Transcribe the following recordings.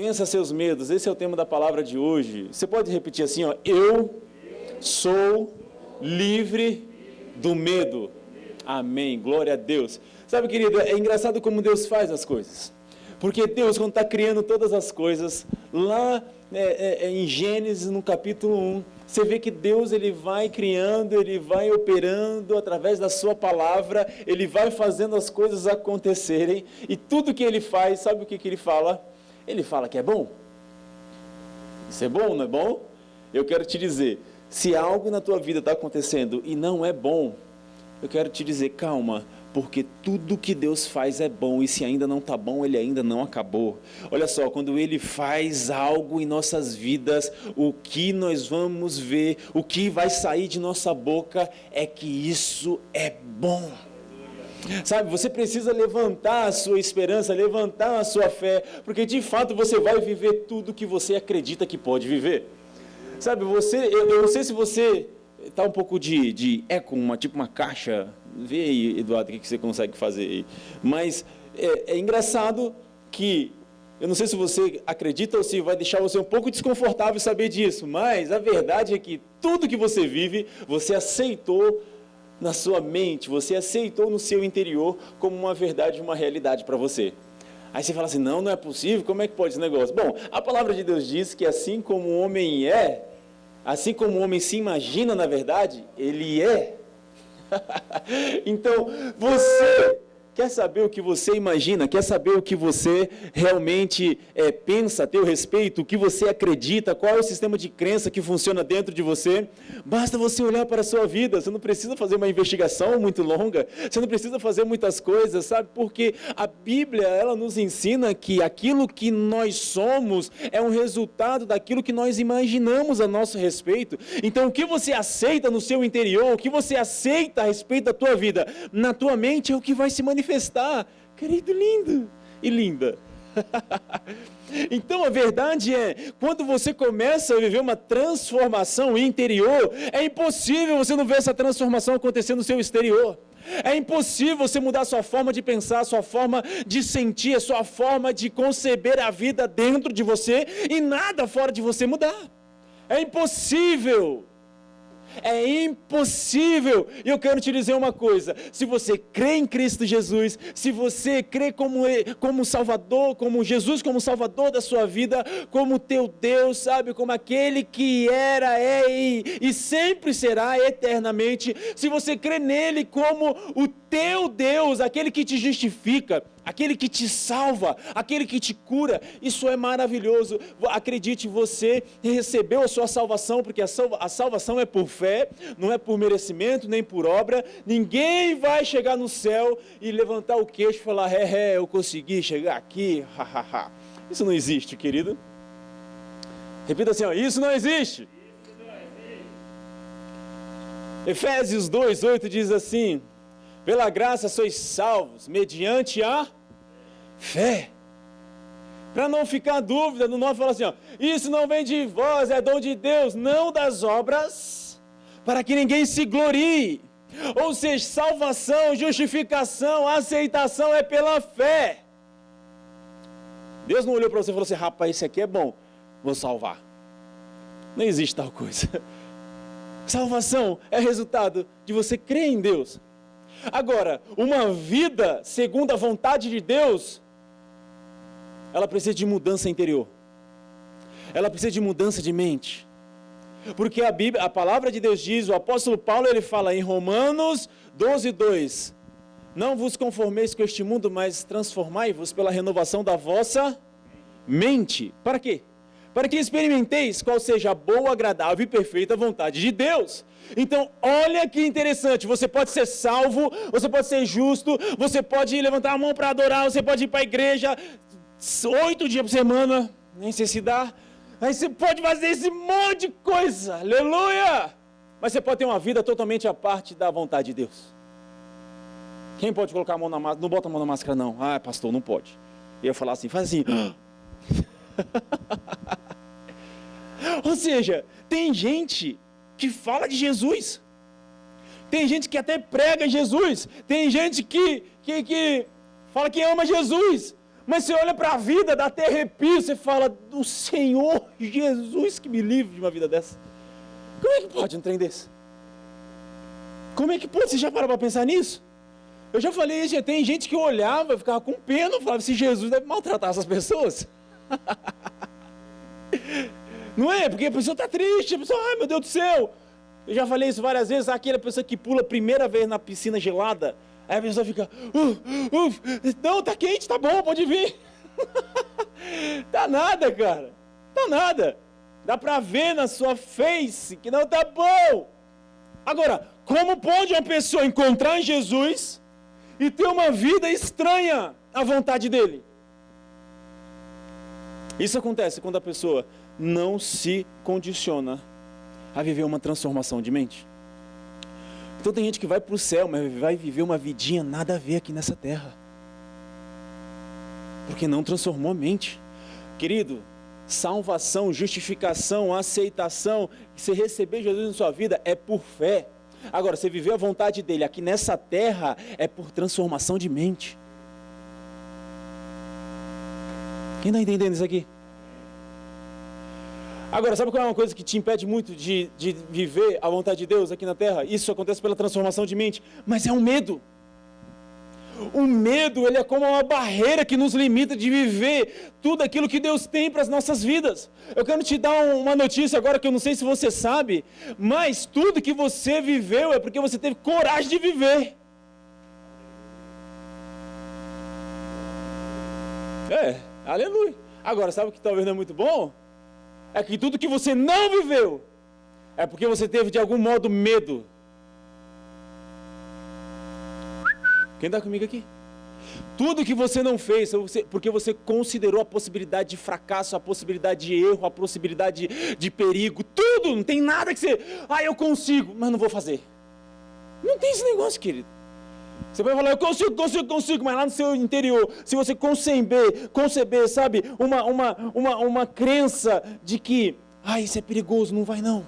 Vença seus medos. Esse é o tema da palavra de hoje. Você pode repetir assim, ó: eu sou livre do medo. Amém. Glória a Deus. Sabe, querido, é engraçado como Deus faz as coisas. Porque Deus, quando está criando todas as coisas, lá em Gênesis, no capítulo 1, você vê que Deus, ele vai criando, ele vai operando através da sua palavra, ele vai fazendo as coisas acontecerem, e tudo que ele faz, sabe o que ele fala? Ele fala que é bom. Isso é bom, não é bom? Eu quero te dizer, se algo na tua vida está acontecendo e não é bom, eu quero te dizer, calma, porque tudo que Deus faz é bom, e se ainda não está bom, Ele ainda não acabou. Olha só, quando Ele faz algo em nossas vidas, o que nós vamos ver, o que vai sair de nossa boca é que isso é bom. Sabe, você precisa levantar a sua esperança, levantar a sua fé, porque de fato você vai viver tudo que você acredita que pode viver. Sabe, eu não sei se você está um pouco de eco, tipo uma caixa. Vê aí, Eduardo, o que você consegue fazer aí. Mas é engraçado que, eu não sei se você acredita ou se vai deixar você um pouco desconfortável saber disso, mas a verdade é que tudo que você vive, você aceitou na sua mente, você aceitou no seu interior como uma verdade, uma realidade para você. Aí você fala assim, não é possível, como é que pode esse negócio? Bom, a palavra de Deus diz que assim como o homem é, assim como o homem se imagina na verdade, ele é. Então, você quer saber o que você imagina, quer saber o que você realmente pensa a teu respeito, o que você acredita, qual é o sistema de crença que funciona dentro de você? Basta você olhar para a sua vida, você não precisa fazer uma investigação muito longa, você não precisa fazer muitas coisas, sabe? Porque a Bíblia, ela nos ensina que aquilo que nós somos é um resultado daquilo que nós imaginamos a nosso respeito. Então, o que você aceita no seu interior, o que você aceita a respeito da tua vida, na tua mente, é o que vai se manifestar. Querido, lindo e linda. Então a verdade é, quando você começa a viver uma transformação interior, é impossível você não ver essa transformação acontecendo no seu exterior. É impossível você mudar a sua forma de pensar, a sua forma de sentir, a sua forma de conceber a vida dentro de você e nada fora de você mudar. É impossível. É impossível. E eu quero te dizer uma coisa, se você crê em Cristo Jesus, se você crê como Salvador, como Jesus como Salvador da sua vida, como teu Deus, sabe, como aquele que era, e sempre será eternamente, se você crê nele como o teu Deus, aquele que te justifica, aquele que te salva, aquele que te cura, isso é maravilhoso. Acredite, você recebeu a sua salvação, porque a salvação é por fé, não é por merecimento, nem por obra. Ninguém vai chegar no céu e levantar o queixo e falar, eu consegui chegar aqui, hahaha. Isso não existe, querido. Repita assim, isso não existe. Efésios 2:8 diz assim, pela graça sois salvos, mediante a fé. Para não ficar dúvida, no 9 fala assim, isso não vem de vós, é dom de Deus, não das obras, para que ninguém se glorie. Ou seja, salvação, justificação, aceitação é pela fé. Deus não olhou para você e falou assim, rapaz, esse aqui é bom, vou salvar. Não existe tal coisa. Salvação é resultado de você crer em Deus. Agora, uma vida segundo a vontade de Deus, ela precisa de mudança interior. Ela precisa de mudança de mente. Porque a palavra de Deus diz, o apóstolo Paulo, ele fala em Romanos 12:2, não vos conformeis com este mundo, mas transformai-vos pela renovação da vossa mente. Para quê? Para que experimenteis qual seja a boa, agradável e perfeita vontade de Deus. Então, olha que interessante, você pode ser salvo, você pode ser justo, você pode levantar a mão para adorar, você pode ir para a igreja 8 dias por semana, nem sei se dá, aí você pode fazer esse monte de coisa, aleluia! Mas você pode ter uma vida totalmente à parte da vontade de Deus. Quem pode colocar a mão na máscara? Não bota a mão na máscara não, pastor, não pode. E eu falar assim, faz assim. Ou seja, tem gente que fala de Jesus, tem gente que até prega Jesus, tem gente que fala que ama Jesus, Mas você olha para a vida, dá até arrepio, você fala, do Senhor Jesus que me livre de uma vida dessa. Como é que pode um trem desse? Como é que pode? Você já parou para pensar nisso? Eu já falei isso, tem gente que olhava, ficava com pena, falava, se Jesus deve maltratar essas pessoas. Não é? Porque a pessoa está triste, a pessoa, ai meu Deus do céu. Eu já falei isso várias vezes, aquela pessoa que pula a primeira vez na piscina gelada, aí a pessoa fica, não, tá quente, tá bom, pode vir. Tá nada, cara, tá nada. Dá para ver na sua face que não tá bom. Agora, como pode uma pessoa encontrar em Jesus e ter uma vida estranha à vontade dele? Isso acontece quando a pessoa não se condiciona a viver uma transformação de mente. Então tem gente que vai para o céu, mas vai viver uma vidinha nada a ver aqui nessa terra. Porque não transformou a mente. Querido, salvação, justificação, aceitação, você receber Jesus na sua vida é por fé. Agora, você viver a vontade dele aqui nessa terra é por transformação de mente. Quem está entendendo isso aqui? Agora, sabe qual é uma coisa que te impede muito de viver a vontade de Deus aqui na terra? Isso acontece pela transformação de mente, mas é o medo. O medo, ele é como uma barreira que nos limita de viver tudo aquilo que Deus tem para as nossas vidas. Eu quero te dar uma notícia agora que eu não sei se você sabe, mas tudo que você viveu é porque você teve coragem de viver. Aleluia. Agora, sabe o que talvez não é muito bom? É que tudo que você não viveu é porque você teve de algum modo medo. Quem está comigo aqui? Tudo que você não fez, porque você considerou a possibilidade de fracasso, a possibilidade de erro, a possibilidade de perigo, tudo, não tem nada que você, eu consigo, mas não vou fazer. Não tem esse negócio, querido. Você vai falar, eu consigo, mas lá no seu interior, se você conceber, sabe, uma crença de que, isso é perigoso, não vai não.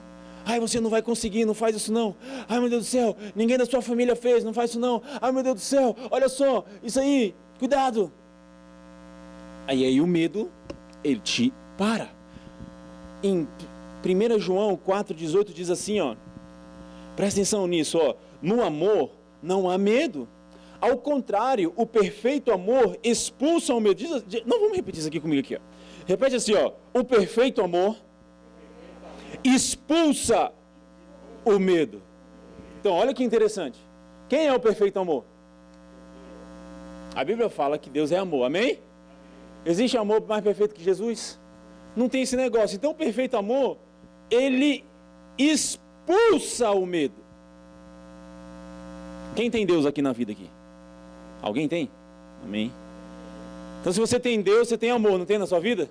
Você não vai conseguir, não faz isso não. Meu Deus do céu, ninguém da sua família fez, não faz isso não. Meu Deus do céu, olha só, isso aí, cuidado. Aí o medo, ele te para. Em 1 João 4,18 diz assim, presta atenção nisso, no amor não há medo. Ao contrário, o perfeito amor expulsa o medo. Não, vamos repetir isso aqui comigo aqui. Repete assim, o perfeito amor expulsa o medo. Então, olha que interessante. Quem é o perfeito amor? A Bíblia fala que Deus é amor, amém? Existe amor mais perfeito que Jesus? Não tem esse negócio. Então, o perfeito amor, ele expulsa o medo. Quem tem Deus aqui na vida aqui? Alguém tem? Amém? Então, se você tem Deus, você tem amor, não tem na sua vida?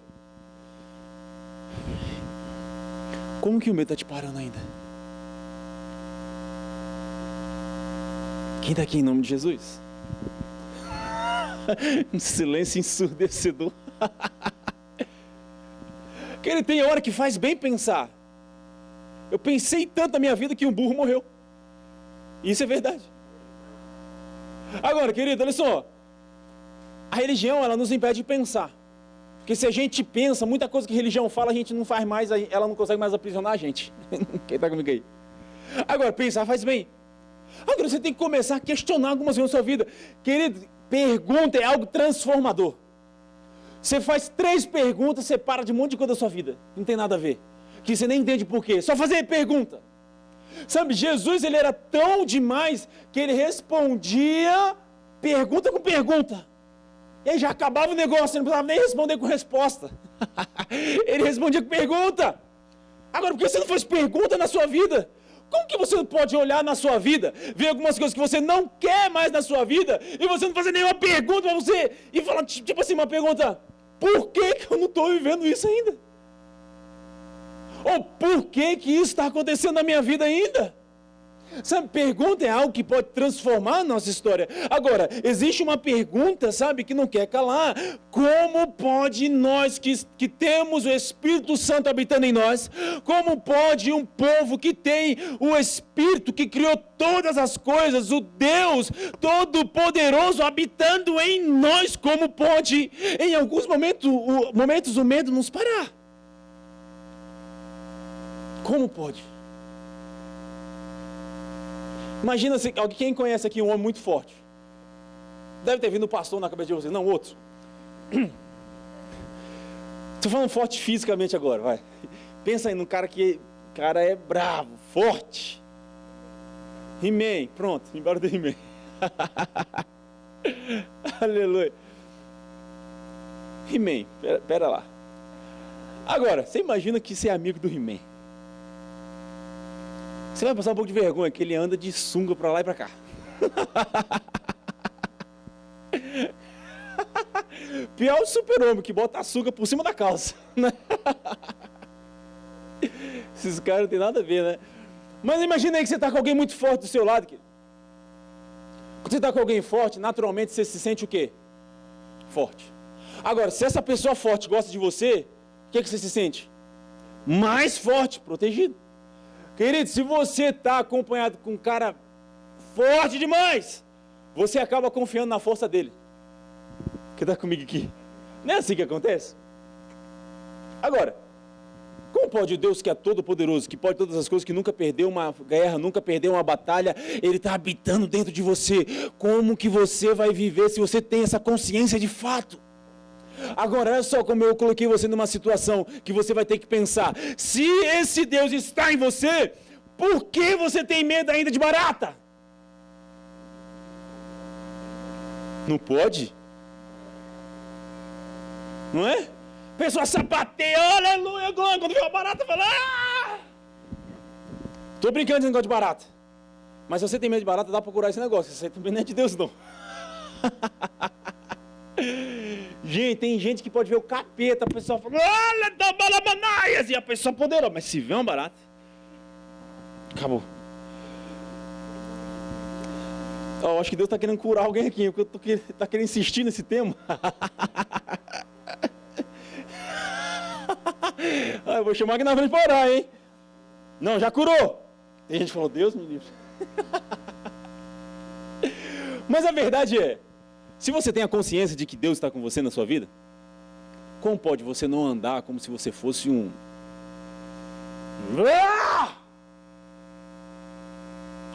Como que o medo está te parando ainda? Quem está aqui em nome de Jesus? Um silêncio ensurdecedor. Que ele tem hora que faz bem pensar. Eu pensei tanto na minha vida que um burro morreu. Isso é verdade. Agora, querido, olha só. A religião, ela nos impede de pensar. Porque se a gente pensa, muita coisa que a religião fala, a gente não faz mais, ela não consegue mais aprisionar a gente. Quem está comigo aí? Agora, pensar faz bem. Agora, você tem que começar a questionar algumas coisas na sua vida. Querido, pergunta é algo transformador. Você faz 3 perguntas, você para de um monte de coisa da sua vida. Não tem nada a ver. Que você nem entende por quê. Só fazer pergunta. Sabe, Jesus, ele era tão demais que ele respondia pergunta com pergunta. E aí já acabava o negócio, você não precisava nem responder com resposta. Ele respondia com pergunta. Agora, por que você não faz pergunta na sua vida? Como que você pode olhar na sua vida, ver algumas coisas que você não quer mais na sua vida, e você não fazer nenhuma pergunta para você, e falar, tipo assim, uma pergunta, por que eu não estou vivendo isso ainda? Ou por que isso está acontecendo na minha vida ainda? Sabe, pergunta é algo que pode transformar a nossa história. Agora, existe uma pergunta, sabe, que não quer calar. Como pode nós que temos o Espírito Santo habitando em nós, como pode um povo que tem o Espírito, que criou todas as coisas, o Deus Todo-Poderoso habitando em nós, como pode, em alguns momentos o medo nos parar? Como pode? Imagina se quem conhece aqui um homem muito forte. Deve ter vindo um pastor na cabeça de vocês, não outro. Estou falando forte fisicamente agora, vai. Pensa aí num cara que é bravo, forte. He-Man, pronto, embora do He-Man. Aleluia. He-Man, pera lá. Agora, você imagina que você é amigo do He-Man. Você vai passar um pouco de vergonha, que ele anda de sunga pra lá e pra cá. Pior o super-homem, que bota a sunga por cima da calça. Né? Esses caras não tem nada a ver, né? Mas imagina aí que você está com alguém muito forte do seu lado. Quando você está com alguém forte, naturalmente você se sente o quê? Forte. Agora, se essa pessoa forte gosta de você, o que você se sente? Mais forte, protegido. Querido, se você está acompanhado com um cara forte demais, você acaba confiando na força dele. Quem está comigo aqui? Não é assim que acontece? Agora, como pode o Deus que é todo poderoso, que pode todas as coisas, que nunca perdeu uma guerra, nunca perdeu uma batalha, Ele está habitando dentro de você? Como que você vai viver se você tem essa consciência de fato? Agora, olha só como eu coloquei você numa situação que você vai ter que pensar. Se esse Deus está em você, por que você tem medo ainda de barata? Não pode? Não é? A pessoa sapateia, aleluia, glória, quando vê uma barata, fala, Estou brincando de negócio de barata. Mas se você tem medo de barata, dá para curar esse negócio. Isso aí também não é de Deus, não. Gente, tem gente que pode ver o capeta, a pessoa fala, olha, dá balabanaias, e a pessoa poderosa, mas se vê uma barata, acabou. Acho que Deus está querendo curar alguém aqui, porque está querendo insistir nesse tema. Eu vou chamar aqui na frente para orar, hein? Não, já curou. Tem gente que falou, Deus me livre. Mas a verdade é, se você tem a consciência de que Deus está com você na sua vida, como pode você não andar como se você fosse um...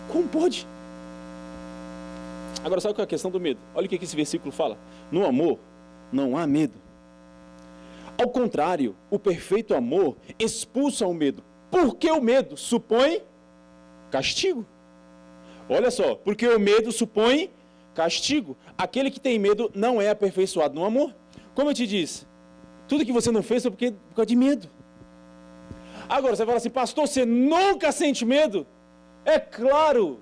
Como pode? Agora, sabe qual é a questão do medo? Olha o que esse versículo fala. No amor, não há medo. Ao contrário, o perfeito amor expulsa o medo. Porque o medo supõe castigo. Olha só, porque o medo supõe castigo. Aquele que tem medo não é aperfeiçoado no amor. Como eu te disse, tudo que você não fez foi por causa de medo. Agora, você fala assim, pastor, você nunca sente medo? É claro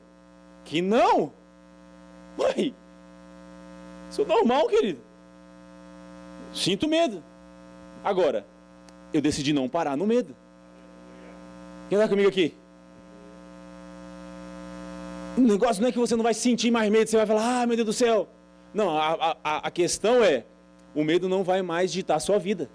que não. Mãe, isso é normal, querido. Sinto medo. Agora, eu decidi não parar no medo. Quem está comigo aqui? O negócio não é que você não vai sentir mais medo, você vai falar, meu Deus do céu. Não, a questão é, o medo não vai mais ditar a sua vida.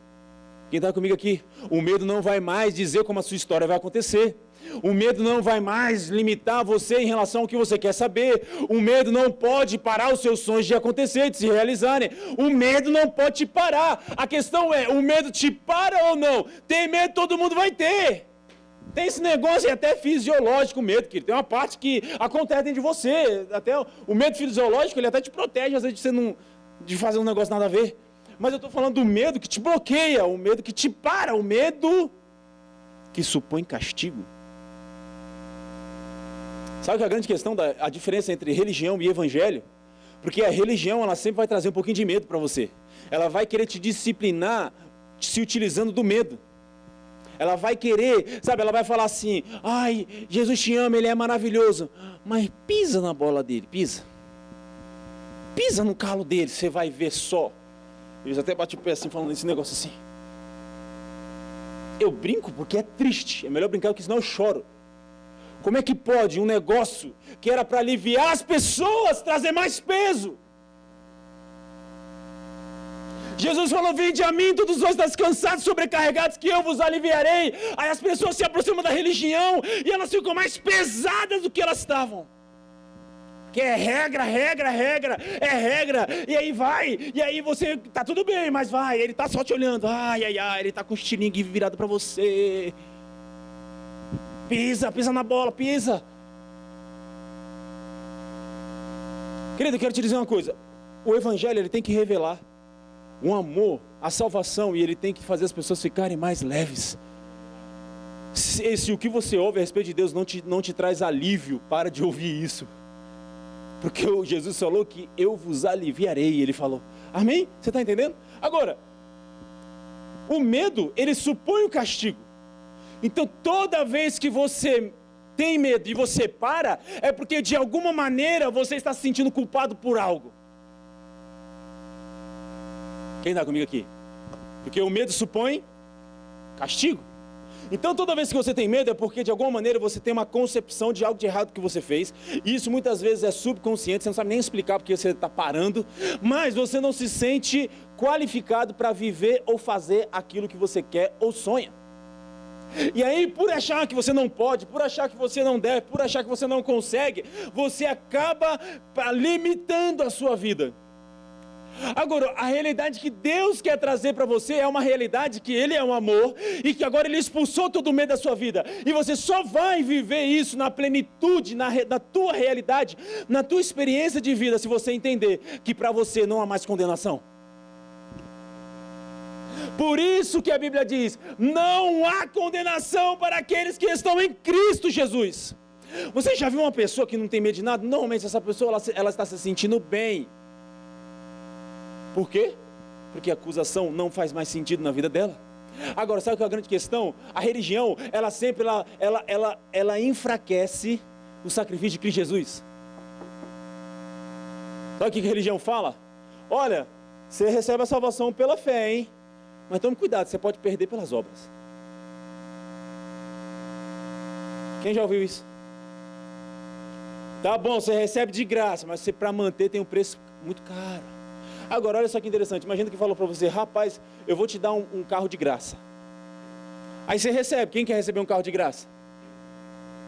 Quem está comigo aqui? O medo não vai mais dizer como a sua história vai acontecer. O medo não vai mais limitar você em relação ao que você quer saber. O medo não pode parar os seus sonhos de acontecer, de se realizarem. O medo não pode te parar. A questão é, o medo te para ou não? Tem medo, todo mundo vai ter. Tem esse negócio até fisiológico, o medo, que tem uma parte que acontece dentro de você. Até o medo fisiológico, ele até te protege, às vezes, de fazer um negócio nada a ver. Mas eu estou falando do medo que te bloqueia, o medo que te para, o medo que supõe castigo. Sabe que a grande questão, a diferença entre religião e evangelho? Porque a religião, ela sempre vai trazer um pouquinho de medo para você. Ela vai querer te disciplinar se utilizando do medo. Ela vai querer, sabe, ela vai falar assim, ai, Jesus te ama, Ele é maravilhoso. Mas pisa na bola dele, pisa. Pisa no calo dele, você vai ver só. Eles até batem o pé assim, falando esse negócio assim. Eu brinco porque é triste. É melhor brincar, porque senão eu choro. Como é que pode um negócio que era para aliviar as pessoas trazer mais peso? Jesus falou: vinde a mim todos os descansados, sobrecarregados, que eu vos aliviarei. Aí as pessoas se aproximam da religião e elas ficam mais pesadas do que elas estavam. Que é regra, é regra, e aí vai, e aí você, tá tudo bem, mas vai, ele tá só te olhando, ai, ele tá com o estilingue virado para você. Pisa na bola, pisa. Querido, eu quero te dizer uma coisa, o evangelho, ele tem que revelar um amor, a salvação, e ele tem que fazer as pessoas ficarem mais leves. Se o que você ouve a respeito de Deus não te traz alívio, para de ouvir isso. Porque Jesus falou que eu vos aliviarei, ele falou. Amém? Você está entendendo? Agora, o medo, ele supõe o castigo. Então, toda vez que você tem medo e você para, é porque de alguma maneira você está se sentindo culpado por algo. Quem está comigo aqui? Porque o medo supõe castigo. Então toda vez que você tem medo é porque de alguma maneira você tem uma concepção de algo de errado que você fez. E isso muitas vezes é subconsciente, você não sabe nem explicar porque você está parando. Mas você não se sente qualificado para viver ou fazer aquilo que você quer ou sonha. E aí, por achar que você não pode, por achar que você não deve, por achar que você não consegue, você acaba limitando a sua vida. Agora, a realidade que Deus quer trazer para você é uma realidade que Ele é um amor e que agora Ele expulsou todo o medo da sua vida. E você só vai viver isso na plenitude, na tua realidade, na tua experiência de vida, se você entender que para você não há mais condenação. Por isso que a Bíblia diz, não há condenação para aqueles que estão em Cristo Jesus. Você já viu uma pessoa que não tem medo de nada? Normalmente essa pessoa ela está se sentindo bem. Por quê? Porque a acusação não faz mais sentido na vida dela. Agora, sabe qual é a grande questão? A religião, ela sempre ela enfraquece o sacrifício de Cristo Jesus. Sabe o que a religião fala? Olha, você recebe a salvação pela fé, hein? Mas tome cuidado, você pode perder pelas obras. Quem já ouviu isso? Tá bom, você recebe de graça, mas para manter tem um preço muito caro. Agora, olha só que interessante, imagina que falou para você, rapaz, eu vou te dar um carro de graça. Aí você recebe, quem quer receber um carro de graça?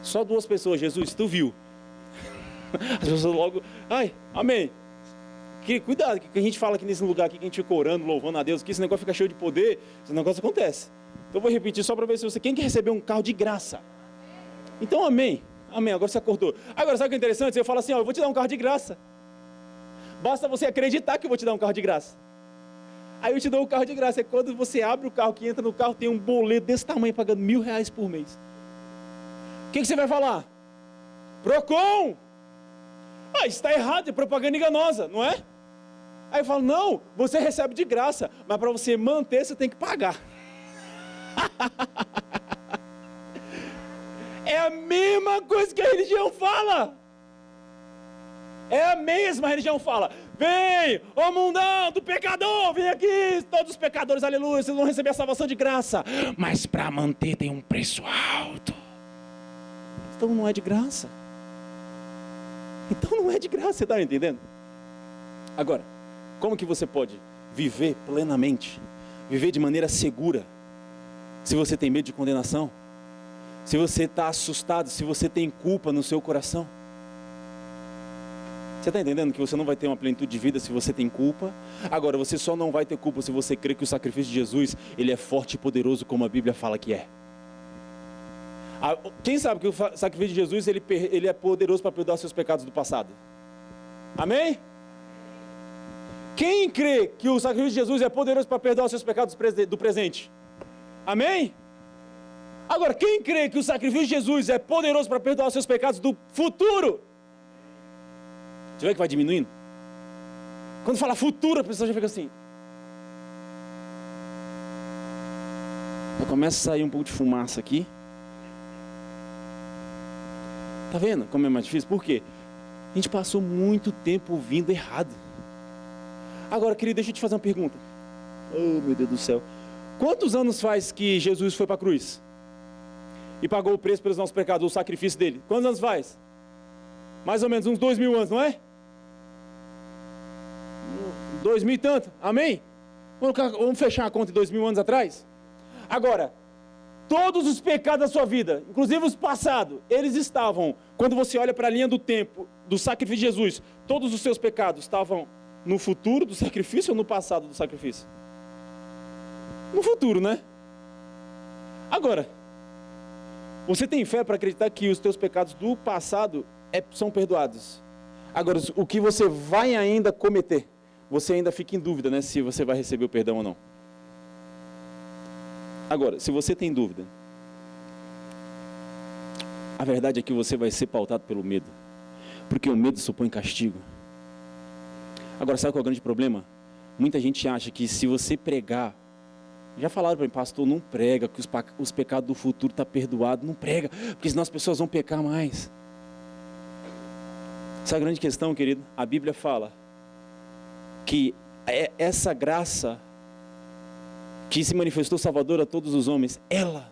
Só 2 pessoas, Jesus, tu viu? As pessoas logo, ai, amém. Cuidado, que a gente fala aqui nesse lugar aqui, que a gente fica orando, louvando a Deus, que esse negócio fica cheio de poder, esse negócio acontece. Então eu vou repetir só para ver se você, quem quer receber um carro de graça? Então amém, amém, agora você acordou. Agora sabe o que é interessante? Você fala assim, ó, eu vou te dar um carro de graça. Basta você acreditar que eu vou te dar um carro de graça. Aí eu te dou um carro de graça. É quando você abre o carro, que entra no carro, tem um boleto desse tamanho, pagando R$1.000 por mês. O que você vai falar? Procon! Ah, isso está errado, é propaganda enganosa, não é? Aí eu falo, não, você recebe de graça, mas para você manter, você tem que pagar. É a mesma coisa que a religião fala. É a mesma religião fala, vem, ô mundão do pecador, vem aqui, todos os pecadores, aleluia, vocês vão receber a salvação de graça, mas para manter tem um preço alto. Então não é de graça. Então não é de graça, você está entendendo? Agora, como que você pode viver plenamente, viver de maneira segura, se você tem medo de condenação, se você está assustado, se você tem culpa no seu coração? Você está entendendo que você não vai ter uma plenitude de vida se você tem culpa? Agora, você só não vai ter culpa se você crê que o sacrifício de Jesus, ele é forte e poderoso como a Bíblia fala que é. Quem sabe que o sacrifício de Jesus, ele é poderoso para perdoar seus pecados do passado? Amém? Quem crê que o sacrifício de Jesus é poderoso para perdoar os seus pecados do presente? Amém? Agora, quem crê que o sacrifício de Jesus é poderoso para perdoar os seus pecados do futuro? Você vê que vai diminuindo? Quando fala futuro, a pessoa já fica assim. Já começa a sair um pouco de fumaça aqui. Tá vendo como é mais difícil? Por quê? A gente passou muito tempo ouvindo errado. Agora, querido, deixa eu te fazer uma pergunta. Oh, meu Deus do céu. Quantos anos faz que Jesus foi para a cruz? e pagou o preço pelos nossos pecados, o sacrifício dele. Quantos anos faz? Mais ou menos uns 2000 anos, não é? 2000 e tanto, amém? Vamos fechar a conta de 2000 anos atrás? Agora, todos os pecados da sua vida, inclusive os passados, eles estavam, quando você olha para a linha do tempo, do sacrifício de Jesus, todos os seus pecados estavam no futuro do sacrifício ou no passado do sacrifício? No futuro, né? Agora, você tem fé para acreditar que os teus pecados do passado são perdoados? Agora, o que você vai ainda cometer, você ainda fica em dúvida, né, se você vai receber o perdão ou não. Agora, se você tem dúvida, a verdade é que você vai ser pautado pelo medo, porque o medo supõe castigo. Agora, sabe qual é o grande problema? Muita gente acha que se você pregar, já falaram para mim, pastor, não prega, que os pecados do futuro estão perdoados, não prega, porque senão as pessoas vão pecar mais. Essa é a grande questão, querido. A Bíblia fala que essa graça que se manifestou salvadora a todos os homens, ela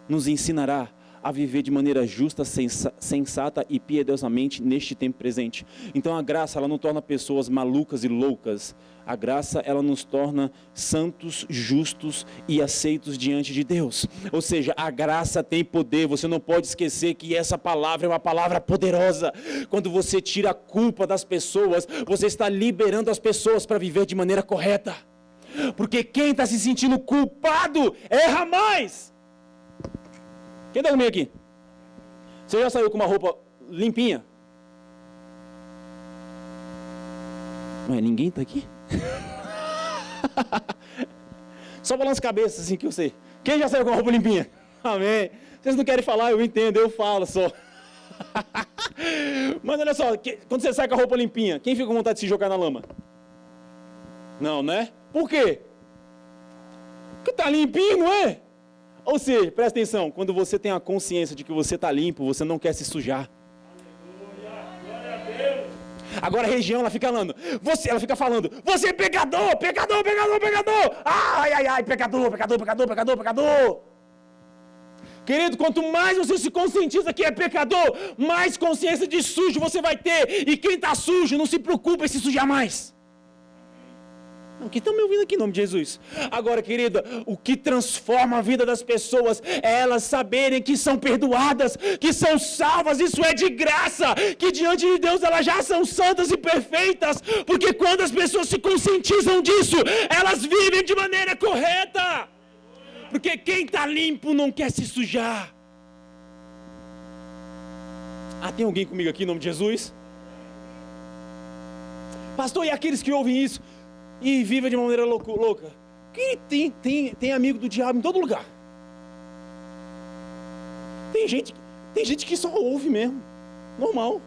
nos ensinará a viver de maneira justa, sensata e piedosamente neste tempo presente. Então a graça, ela não torna pessoas malucas e loucas. A graça, ela nos torna santos, justos e aceitos diante de Deus. Ou seja, a graça tem poder. Você não pode esquecer que essa palavra é uma palavra poderosa. Quando você tira a culpa das pessoas, você está liberando as pessoas para viver de maneira correta. Porque quem está se sentindo culpado erra mais. Quem está comigo aqui? Você já saiu com uma roupa limpinha? Mas ninguém está aqui? Só balança a cabeça assim que eu sei. Quem já saiu com uma roupa limpinha? Amém. Vocês não querem falar, eu entendo, eu falo só. Mas olha só, quando você sai com a roupa limpinha, quem fica com vontade de se jogar na lama? Não, né? Por quê? Porque está limpinho, não é? Ou seja, presta atenção, quando você tem a consciência de que você está limpo, você não quer se sujar. Agora a região, ela fica falando, você é pecador, pecador, pecador, pecador. Ai, ai, ai, pecador, pecador, pecador, pecador, pecador. Querido, quanto mais você se conscientiza que é pecador, mais consciência de sujo você vai ter. E quem está sujo, não se preocupa em se sujar mais. Quem está me ouvindo aqui em nome de Jesus? Agora, querida, o que transforma a vida das pessoas é elas saberem que são perdoadas, que são salvas, isso é de graça, que diante de Deus elas já são santas e perfeitas, porque quando as pessoas se conscientizam disso, elas vivem de maneira correta, porque quem está limpo não quer se sujar. Tem alguém comigo aqui em nome de Jesus? Pastor, e aqueles que ouvem isso e vivem de uma maneira louca? Que tem amigo do diabo em todo lugar. Tem gente que só ouve mesmo, normal.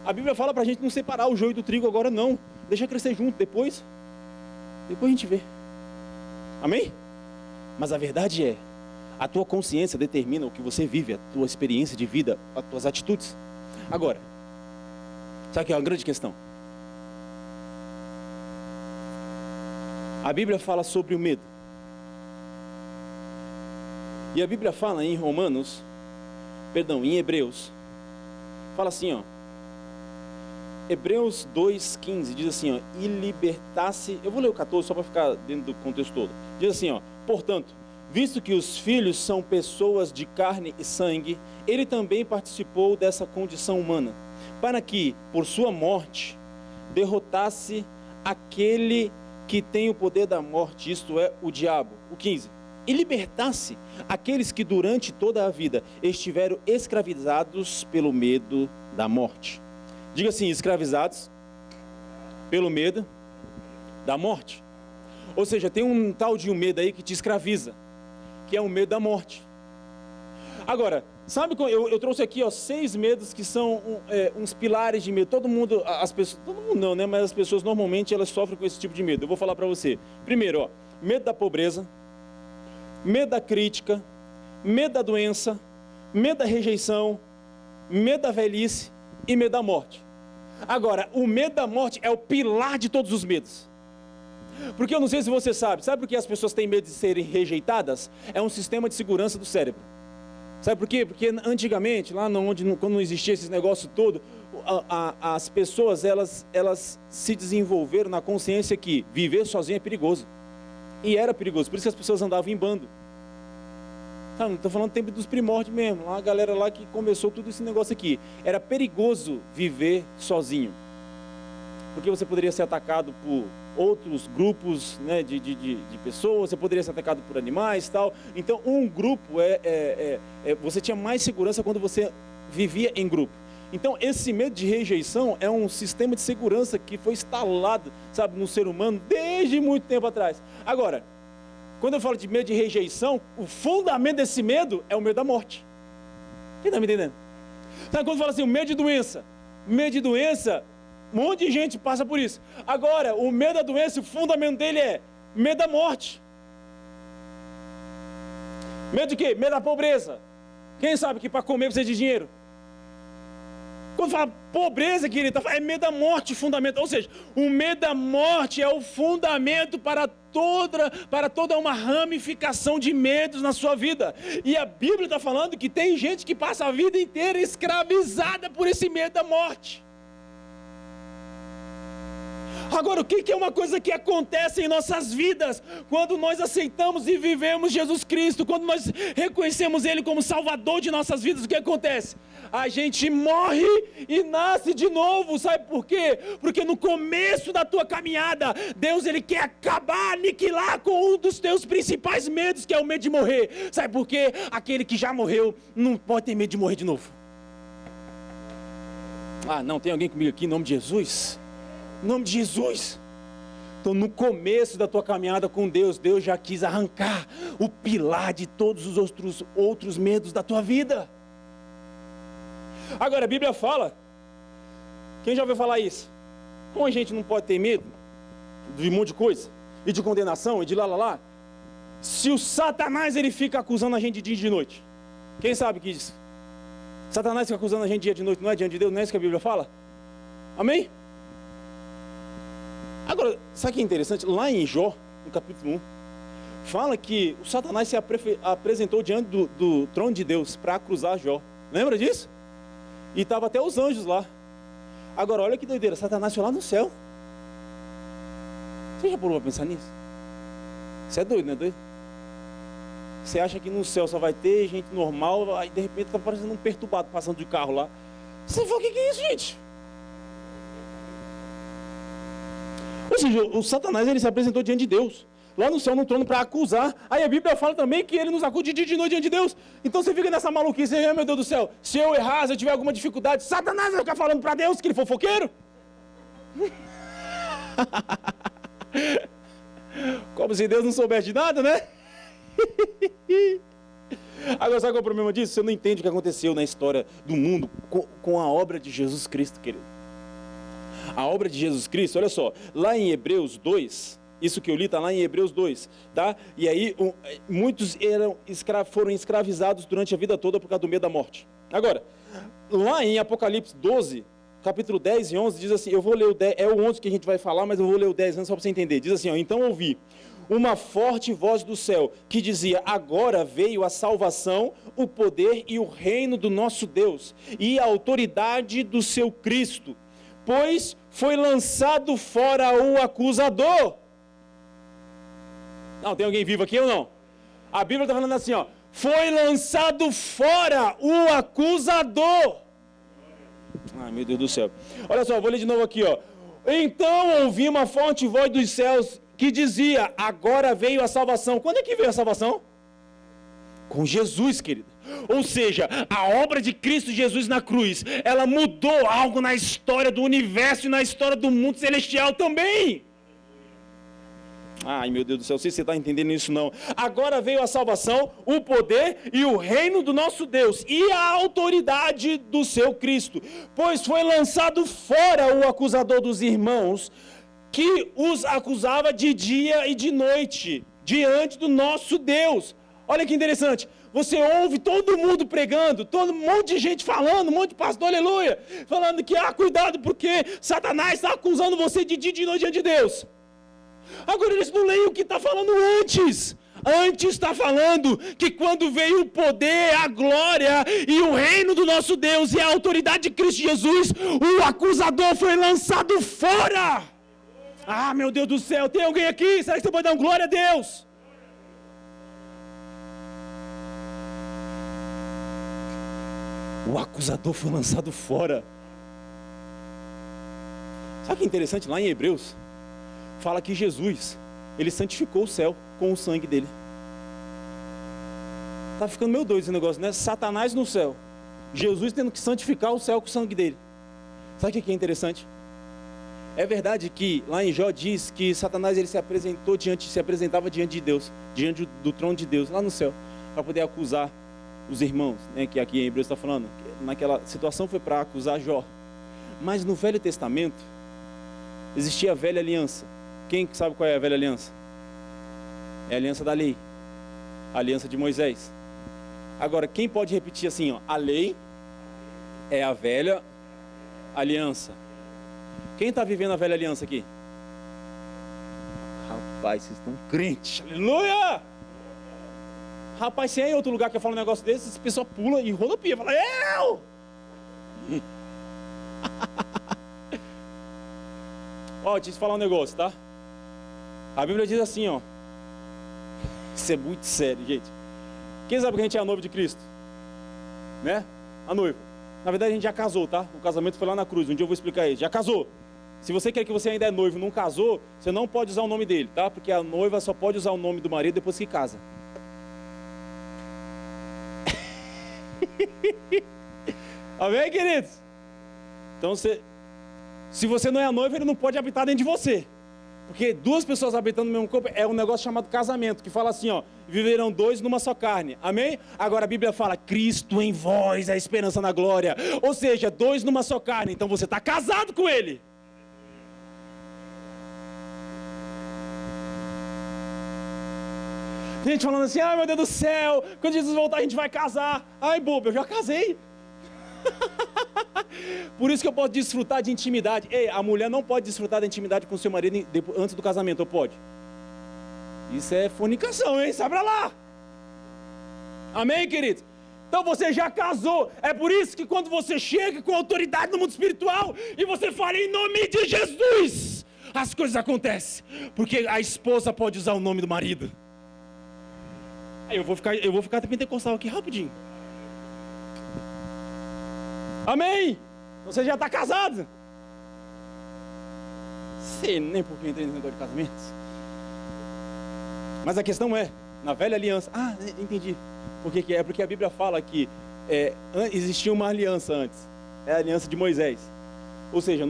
A Bíblia fala para a gente não separar o joio do trigo agora não, deixa crescer junto, depois a gente vê. Amém? Mas a verdade é, a tua consciência determina o que você vive, a tua experiência de vida, as tuas atitudes. Agora, sabe o que é uma grande questão? A Bíblia fala sobre o medo. E a Bíblia fala em em Hebreus, fala assim, Hebreus 2,15, diz assim, e libertasse, eu vou ler o 14 só para ficar dentro do contexto todo. Diz assim, portanto, visto que os filhos são pessoas de carne e sangue, ele também participou dessa condição humana, para que, por sua morte, derrotasse aquele que tem o poder da morte, isto é, o diabo. O 15. E libertasse aqueles que durante toda a vida estiveram escravizados pelo medo da morte. Diga assim, escravizados pelo medo da morte. Ou seja, tem um tal de um medo aí que te escraviza, que é o medo da morte. Agora, sabe, eu trouxe aqui 6 medos que são uns pilares de medo. Todo mundo não, né? Mas as pessoas normalmente elas sofrem com esse tipo de medo. Eu vou falar para você. Primeiro, medo da pobreza, medo da crítica, medo da doença, medo da rejeição, medo da velhice e medo da morte. Agora, o medo da morte é o pilar de todos os medos. Porque eu não sei se você sabe por que as pessoas têm medo de serem rejeitadas? É um sistema de segurança do cérebro. Sabe por quê? Porque antigamente, lá quando não existia esse negócio todo, as pessoas, elas se desenvolveram na consciência que viver sozinho é perigoso. E era perigoso, por isso que as pessoas andavam em bando. Não estou falando do tempo dos primórdios mesmo, lá a galera lá que começou tudo esse negócio aqui. Era perigoso viver sozinho, porque você poderia ser atacado por outros grupos, né, de pessoas, você poderia ser atacado por animais e tal. Então um grupo, você tinha mais segurança quando você vivia em grupo. Então esse medo de rejeição é um sistema de segurança que foi instalado, sabe, no ser humano desde muito tempo atrás. Agora, quando eu falo de medo de rejeição, o fundamento desse medo é o medo da morte. Quem está me entendendo? Sabe quando fala assim, o medo de doença? Medo de doença, um monte de gente passa por isso. Agora, o medo da doença, o fundamento dele é medo da morte. Medo de quê? Medo da pobreza. Quem sabe que para comer precisa de dinheiro? Quando fala pobreza, querido, é medo da morte, fundamento. Ou seja, o medo da morte é o fundamento para toda uma ramificação de medos na sua vida. E a Bíblia está falando que tem gente que passa a vida inteira escravizada por esse medo da morte. Agora, o que é uma coisa que acontece em nossas vidas quando nós aceitamos e vivemos Jesus Cristo, quando nós reconhecemos Ele como Salvador de nossas vidas? O que acontece? A gente morre e nasce de novo. Sabe por quê? Porque no começo da tua caminhada, Deus Ele quer acabar, aniquilar com um dos teus principais medos, que é o medo de morrer. Sabe por quê? Aquele que já morreu não pode ter medo de morrer de novo. Ah, não, tem alguém comigo aqui em nome de Jesus? Em nome de Jesus. Então no começo da tua caminhada com Deus, Deus já quis arrancar o pilar de todos os outros medos da tua vida. Agora a Bíblia fala, quem já ouviu falar isso? Como a gente não pode ter medo de um monte de coisa, e de condenação, e de lá, se o Satanás ele fica acusando a gente de dia e de noite, quem sabe que isso? Satanás fica acusando a gente dia e de noite, não é diante de Deus, não é isso que a Bíblia fala? Amém? Agora, sabe o que é interessante? Lá em Jó, no capítulo 1, fala que o Satanás se apresentou diante do trono de Deus para acusar Jó. Lembra disso? E estava até os anjos lá. Agora, olha que doideira, Satanás foi lá no céu. Você já parou para pensar nisso? Você é doido, não é doido? Você acha que no céu só vai ter gente normal, aí de repente está parecendo um perturbado passando de carro lá. Você fala, o que é isso, gente? Ou seja, o Satanás ele se apresentou diante de Deus, lá no céu, no trono, para acusar. Aí a Bíblia fala também que ele nos acusa de dia e de noite diante de Deus. Então você fica nessa maluquice, meu Deus do céu, se eu errar, se eu tiver alguma dificuldade, Satanás vai ficar falando para Deus que ele é fofoqueiro? Como se Deus não soubesse de nada, né? Agora, sabe qual é o problema disso? Você não entende o que aconteceu na história do mundo com a obra de Jesus Cristo, querido. A obra de Jesus Cristo, olha só, lá em Hebreus 2, isso que eu li está lá em Hebreus 2, tá? E aí muitos foram escravizados durante a vida toda por causa do medo da morte. Agora, lá em Apocalipse 12, capítulo 10 e 11, diz assim, eu vou ler o 10, é o 11 que a gente vai falar, mas eu vou ler o 10 antes só para você entender. Diz assim, ó, então ouvi uma forte voz do céu que dizia, agora veio a salvação, o poder e o reino do nosso Deus e a autoridade do seu Cristo, pois foi lançado fora o acusador. Não, tem alguém vivo aqui ou não? A Bíblia está falando assim, ó, foi lançado fora o acusador. Ai, meu Deus do céu. Olha só, vou ler de novo aqui, ó. Então ouvi uma forte voz dos céus que dizia, agora veio a salvação. Quando é que veio a salvação? Com Jesus, querido. Ou seja, a obra de Cristo Jesus na cruz, ela mudou algo na história do universo e na história do mundo celestial também. Ai, meu Deus do céu, não sei se você está entendendo isso não. Agora veio a salvação, o poder e o reino do nosso Deus e a autoridade do seu Cristo. Pois foi lançado fora o acusador dos irmãos, que os acusava de dia e de noite, diante do nosso Deus. Olha que interessante. Você ouve todo mundo pregando, um monte de gente falando, um monte de pastor, aleluia, falando que, cuidado, porque Satanás está acusando você de dia e de noite diante de Deus. Agora eles não leem o que está falando antes. Antes está falando que quando veio o poder, a glória e o reino do nosso Deus e a autoridade de Cristo Jesus, o acusador foi lançado fora. Ah, meu Deus do céu, tem alguém aqui? Será que você pode dar um glória a Deus? O acusador foi lançado fora. Sabe o que é interessante? Lá em Hebreus, fala que Jesus, ele santificou o céu com o sangue dele. Tá ficando meio doido esse negócio, né? Satanás no céu, Jesus tendo que santificar o céu com o sangue dele. Sabe o que é interessante? É verdade que lá em Jó diz que Satanás ele se apresentava diante de Deus, diante do trono de Deus, lá no céu, para poder acusar os irmãos, né? Que aqui em Hebreus está falando, que naquela situação foi para acusar Jó. Mas no Velho Testamento existia a velha aliança. Quem sabe qual é a velha aliança? É a aliança da lei, a aliança de Moisés. Agora, quem pode repetir assim, ó, a lei é a velha aliança. Quem está vivendo a velha aliança aqui? Rapaz, vocês estão crentes, aleluia! Rapaz, se é em outro lugar que eu falo um negócio desse, essa pessoa pula e rodopia, fala, eu! Ó, deixa eu te falar um negócio, tá? A Bíblia diz assim, ó. Isso é muito sério, gente. Quem sabe que a gente é a noiva de Cristo? Né? A noiva. Na verdade, a gente já casou, tá? O casamento foi lá na cruz. Um dia eu vou explicar isso. Já casou. Se você quer que você ainda é noivo e não casou, você não pode usar o nome dele, tá? Porque a noiva só pode usar o nome do marido depois que casa. Amém, queridos? Então, se você não é a noiva, ele não pode habitar dentro de você. Porque duas pessoas habitando no mesmo corpo é um negócio chamado casamento, que fala assim, ó, viverão dois numa só carne, amém? Agora a Bíblia fala, Cristo em vós, a esperança na glória, ou seja, dois numa só carne, então você está casado com Ele. Tem gente falando assim, ai meu Deus do céu, quando Jesus voltar a gente vai casar. Ai bobo, eu já casei. Por isso que eu posso desfrutar de intimidade. Ei, a mulher não pode desfrutar da intimidade com o seu marido antes do casamento, ou pode? Isso é fornicação, hein? Sai pra lá. Amém, queridos? Então você já casou. É por isso que quando você chega com autoridade no mundo espiritual e você fala em nome de Jesus, as coisas acontecem. Porque a esposa pode usar o nome do marido. Aí eu vou ficar pentecostal aqui rapidinho. Amém? Você já está casado? Sei nem por que entrei nesse negócio de casamentos. Mas a questão é, na velha aliança... Ah, entendi. Por que é? Porque a Bíblia fala que existia uma aliança antes. É a aliança de Moisés. Ou seja,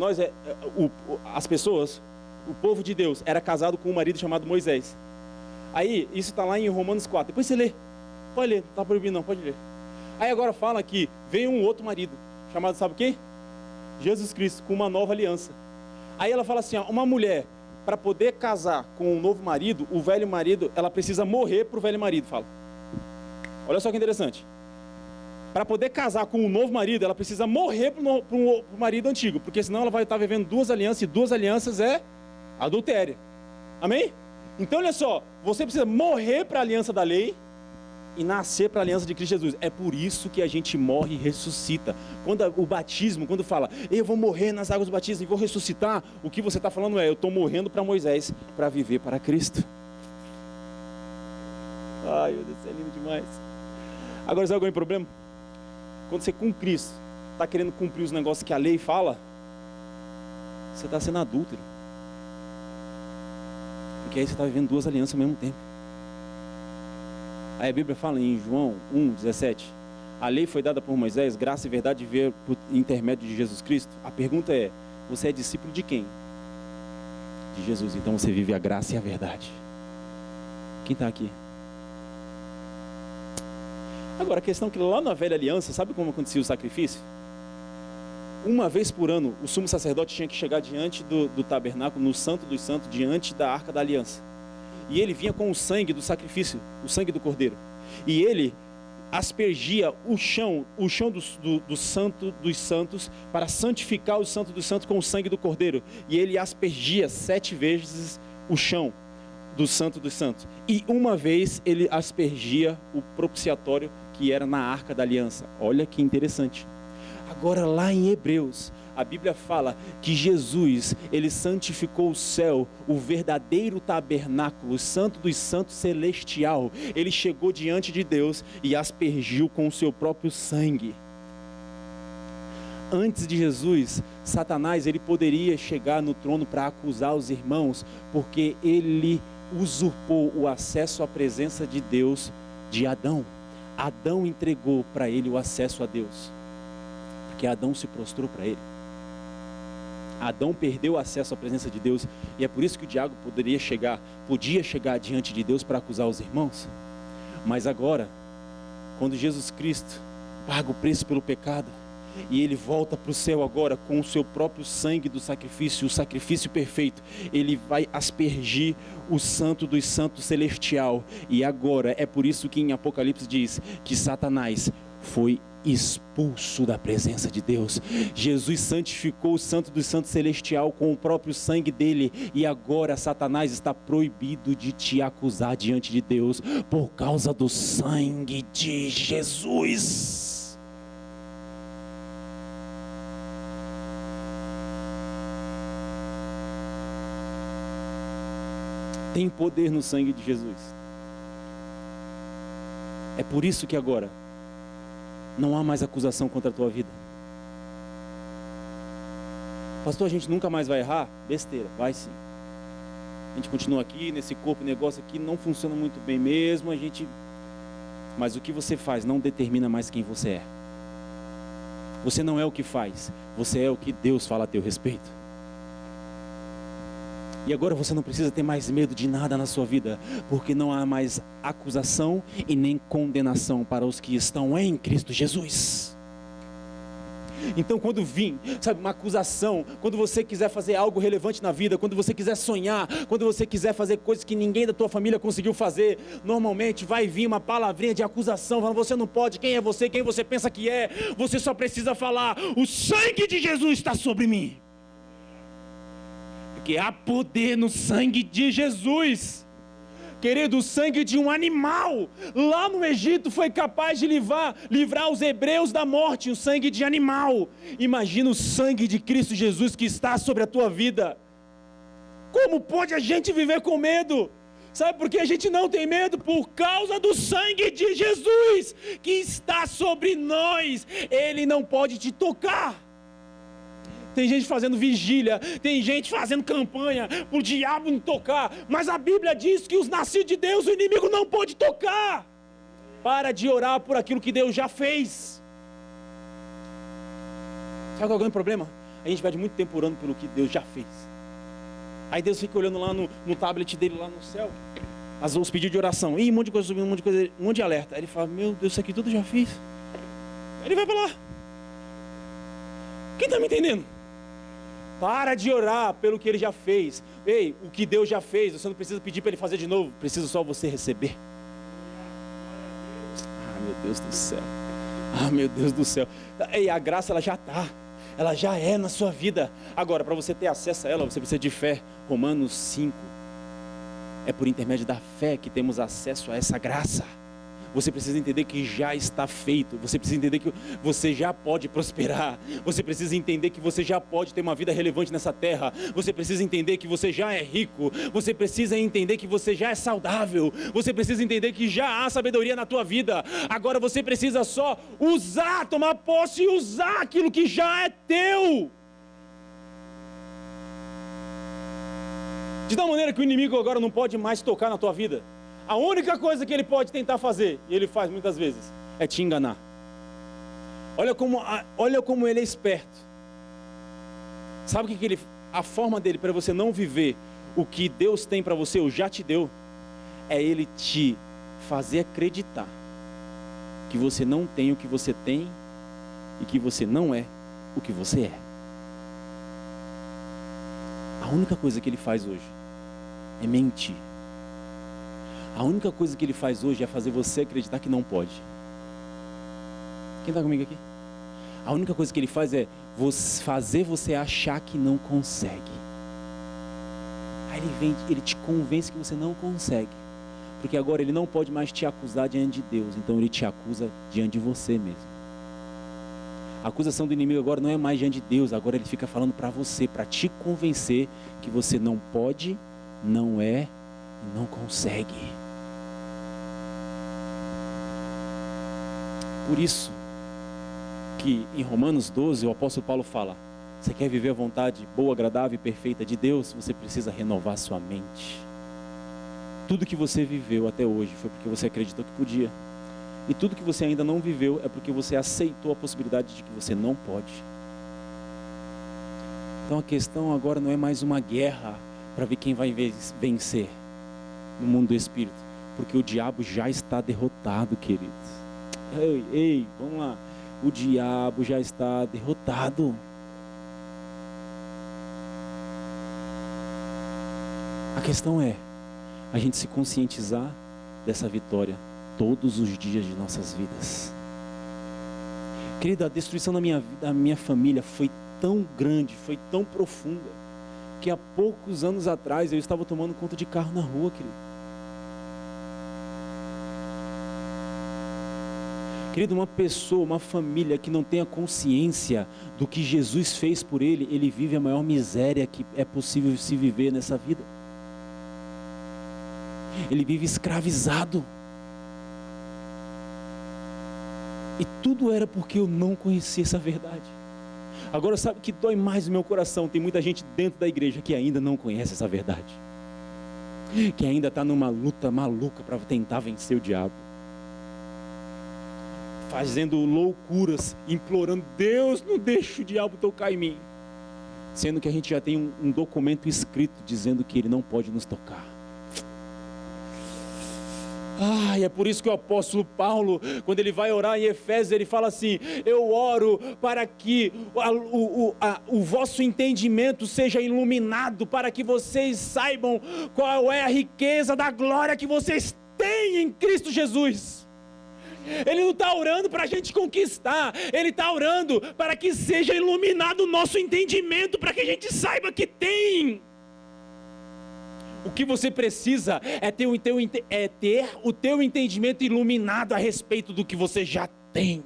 as pessoas, o povo de Deus, era casado com um marido chamado Moisés. Aí, isso está lá em Romanos 4. Depois você lê. Pode ler, não está proibido não, pode ler. Aí agora fala que veio um outro marido, chamado sabe quem? Jesus Cristo, com uma nova aliança. Aí ela fala assim, ó, uma mulher, para poder casar com um novo marido, o velho marido, ela precisa morrer para o velho marido, fala. Olha só que interessante. Para poder casar com um novo marido, ela precisa morrer para o marido antigo, porque senão ela vai estar vivendo duas alianças, e duas alianças é adultério. Amém? Então olha só, você precisa morrer para a aliança da lei, e nascer para a aliança de Cristo Jesus. É por isso que a gente morre e ressuscita. Quando o batismo, quando fala, eu vou morrer nas águas do batismo e vou ressuscitar, o que você está falando é, eu estou morrendo para Moisés, para viver para Cristo. Ai, meu Deus, isso é lindo demais. Agora, sabe algum problema? Quando você com Cristo está querendo cumprir os negócios que a lei fala, você está sendo adúltero. Porque aí você está vivendo duas alianças ao mesmo tempo. Aí a Bíblia fala em João 1,17, a lei foi dada por Moisés, graça e verdade veio por intermédio de Jesus Cristo. A pergunta é, você é discípulo de quem? De Jesus, então você vive a graça e a verdade. Quem está aqui? Agora, a questão é que lá na velha aliança, sabe como acontecia o sacrifício? Uma vez por ano, o sumo sacerdote tinha que chegar diante do tabernáculo, no santo dos santos, diante da arca da aliança. E ele vinha com o sangue do sacrifício, o sangue do cordeiro. E ele aspergia o chão do santo dos santos, para santificar o santo dos santos com o sangue do cordeiro. E ele aspergia 7 vezes o chão. do Santo dos Santos. E uma vez ele aspergia o propiciatório que era na Arca da Aliança. Olha que interessante. Agora lá em Hebreus, a Bíblia fala que Jesus, ele santificou o céu, o verdadeiro tabernáculo, o Santo dos Santos celestial. Ele chegou diante de Deus e aspergiu com o seu próprio sangue. Antes de Jesus, Satanás, ele poderia chegar no trono para acusar os irmãos, porque ele usurpou o acesso à presença de Deus de Adão. Adão entregou para ele o acesso a Deus, porque Adão se prostrou para ele. Adão perdeu o acesso à presença de Deus, e é por isso que o diabo podia chegar diante de Deus para acusar os irmãos. Mas agora, quando Jesus Cristo paga o preço pelo pecado, e ele volta para o céu agora com o seu próprio sangue do sacrifício, o sacrifício perfeito, ele vai aspergir o Santo dos Santos celestial. E agora é por isso que em Apocalipse diz que Satanás foi expulso da presença de Deus. Jesus santificou o Santo dos Santos celestial com o próprio sangue dele, e agora Satanás está proibido de te acusar diante de Deus por causa do sangue de Jesus. Tem poder no sangue de Jesus. É por isso que agora não há mais acusação contra a tua vida. Pastor, a gente nunca mais vai errar? Besteira, vai sim. A gente continua aqui, nesse corpo, negócio aqui não funciona muito bem mesmo, mas o que você faz não determina mais quem você é. Você não é o que faz, você é o que Deus fala a teu respeito. E agora você não precisa ter mais medo de nada na sua vida, porque não há mais acusação e nem condenação para os que estão em Cristo Jesus. Então quando vir, sabe, uma acusação, quando você quiser fazer algo relevante na vida, quando você quiser sonhar, quando você quiser fazer coisas que ninguém da tua família conseguiu fazer, normalmente vai vir uma palavrinha de acusação, falando, você não pode, quem é você, quem você pensa que é, você só precisa falar, o sangue de Jesus está sobre mim. Porque há poder no sangue de Jesus. Querido, o sangue de um animal lá no Egito foi capaz de livrar os hebreus da morte, o sangue de animal. Imagina o sangue de Cristo Jesus que está sobre a tua vida. Como pode a gente viver com medo? Sabe por que a gente não tem medo? Por causa do sangue de Jesus que está sobre nós. Ele não pode te tocar. Tem gente fazendo vigília, tem gente fazendo campanha para o diabo não tocar, mas a Bíblia diz que os nascidos de Deus, o inimigo não pode tocar. Para de orar por aquilo que Deus já fez. Sabe qual é o grande problema? A gente perde muito tempo orando pelo que Deus já fez. Aí Deus fica olhando lá no tablet dele, lá no céu, os pedidos de oração, e um monte de coisa subindo, um monte de alerta. Aí ele fala, meu Deus, isso aqui tudo eu já fiz. Aí ele vai para lá. Quem está me entendendo? Para de orar pelo que ele já fez. Ei, o que Deus já fez, você não precisa pedir para ele fazer de novo, precisa só você receber. Ah, meu Deus do céu. Ah, meu Deus do céu. Ei, a graça ela já está. Ela já é na sua vida. Agora, para você ter acesso a ela, você precisa de fé. Romanos 5. É por intermédio da fé que temos acesso a essa graça. Você precisa entender que já está feito. Você precisa entender que você já pode prosperar. Você precisa entender que você já pode ter uma vida relevante nessa terra. Você precisa entender que você já é rico. Você precisa entender que você já é saudável. Você precisa entender que já há sabedoria na tua vida. Agora você precisa só usar, tomar posse e usar aquilo que já é teu. De tal maneira que o inimigo agora não pode mais tocar na tua vida. A única coisa que ele pode tentar fazer, e ele faz muitas vezes, é te enganar. Olha como ele é esperto. Sabe o que a forma dele para você não viver o que Deus tem para você, ou já te deu, é ele te fazer acreditar que você não tem o que você tem e que você não é o que você é. A única coisa que ele faz hoje é mentir. A única coisa que ele faz hoje é fazer você acreditar que não pode. Quem está comigo aqui? A única coisa que ele faz é fazer você achar que não consegue. Aí ele te convence que você não consegue. Porque agora ele não pode mais te acusar diante de Deus. Então ele te acusa diante de você mesmo. A acusação do inimigo agora não é mais diante de Deus. Agora ele fica falando para você, para te convencer que você não pode, não é e não consegue. Por isso que em Romanos 12 o apóstolo Paulo fala: você quer viver a vontade boa, agradável e perfeita de Deus? Você precisa renovar sua mente. Tudo que você viveu até hoje foi porque você acreditou que podia. E tudo que você ainda não viveu é porque você aceitou a possibilidade de que você não pode. Então a questão agora não é mais uma guerra para ver quem vai vencer no mundo do Espírito. Porque o diabo já está derrotado, queridos. Ei, vamos lá. O diabo já está derrotado. A questão é a gente se conscientizar dessa vitória todos os dias de nossas vidas. Querida, a destruição da minha família foi tão grande, foi tão profunda, que há poucos anos atrás eu estava tomando conta de carro na rua, querido. Querido, uma pessoa, uma família que não tenha consciência do que Jesus fez por ele vive a maior miséria que é possível se viver nessa vida. Ele vive escravizado. E tudo era porque eu não conhecia essa verdade. Agora sabe o que dói mais no meu coração? Tem muita gente dentro da igreja que ainda não conhece essa verdade. Que ainda está numa luta maluca para tentar vencer o diabo. Fazendo loucuras, implorando: Deus, não deixe o diabo tocar em mim. Sendo que a gente já tem um documento escrito dizendo que ele não pode nos tocar. É por isso que o apóstolo Paulo, quando ele vai orar em Efésios, ele fala assim: eu oro para que o vosso entendimento seja iluminado, para que vocês saibam qual é a riqueza da glória que vocês têm em Cristo Jesus. Ele não está orando para a gente conquistar, ele está orando para que seja iluminado o nosso entendimento, para que a gente saiba que tem. O que você precisa é ter o teu entendimento iluminado a respeito do que você já tem.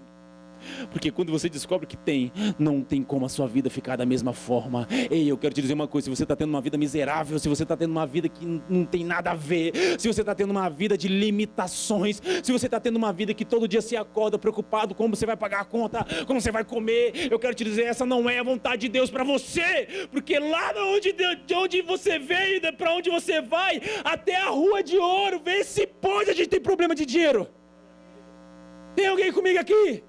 Porque quando você descobre que tem, não tem como a sua vida ficar da mesma forma. Ei, eu quero te dizer uma coisa: se você está tendo uma vida miserável, se você está tendo uma vida que não tem nada a ver, se você está tendo uma vida de limitações, se você está tendo uma vida que todo dia se acorda preocupado como você vai pagar a conta, como você vai comer, eu quero te dizer, essa não é a vontade de Deus para você. Porque lá de onde você veio, para onde você vai, até a rua de ouro, vê se pode, a gente tem problema de dinheiro. Tem alguém comigo aqui?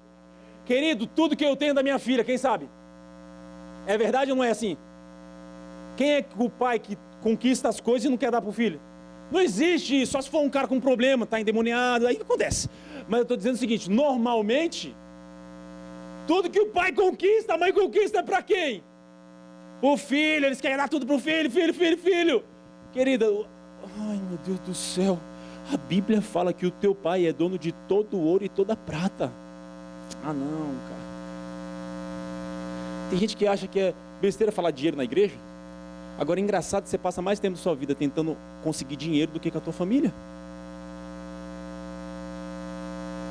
Querido, tudo que eu tenho da minha filha, quem sabe? É verdade ou não é assim? Quem é o pai que conquista as coisas e não quer dar para o filho? Não existe, só se for um cara com problema, está endemoniado, aí acontece. Mas eu estou dizendo o seguinte: normalmente, tudo que o pai conquista, a mãe conquista é para quem? O filho, eles querem dar tudo para o filho. Querida, ai meu Deus do céu, a Bíblia fala que o teu pai é dono de todo o ouro e toda a prata. Ah não, cara. Tem gente que acha que é besteira falar dinheiro na igreja. Agora é engraçado, você passa mais tempo da sua vida tentando conseguir dinheiro do que com a tua família.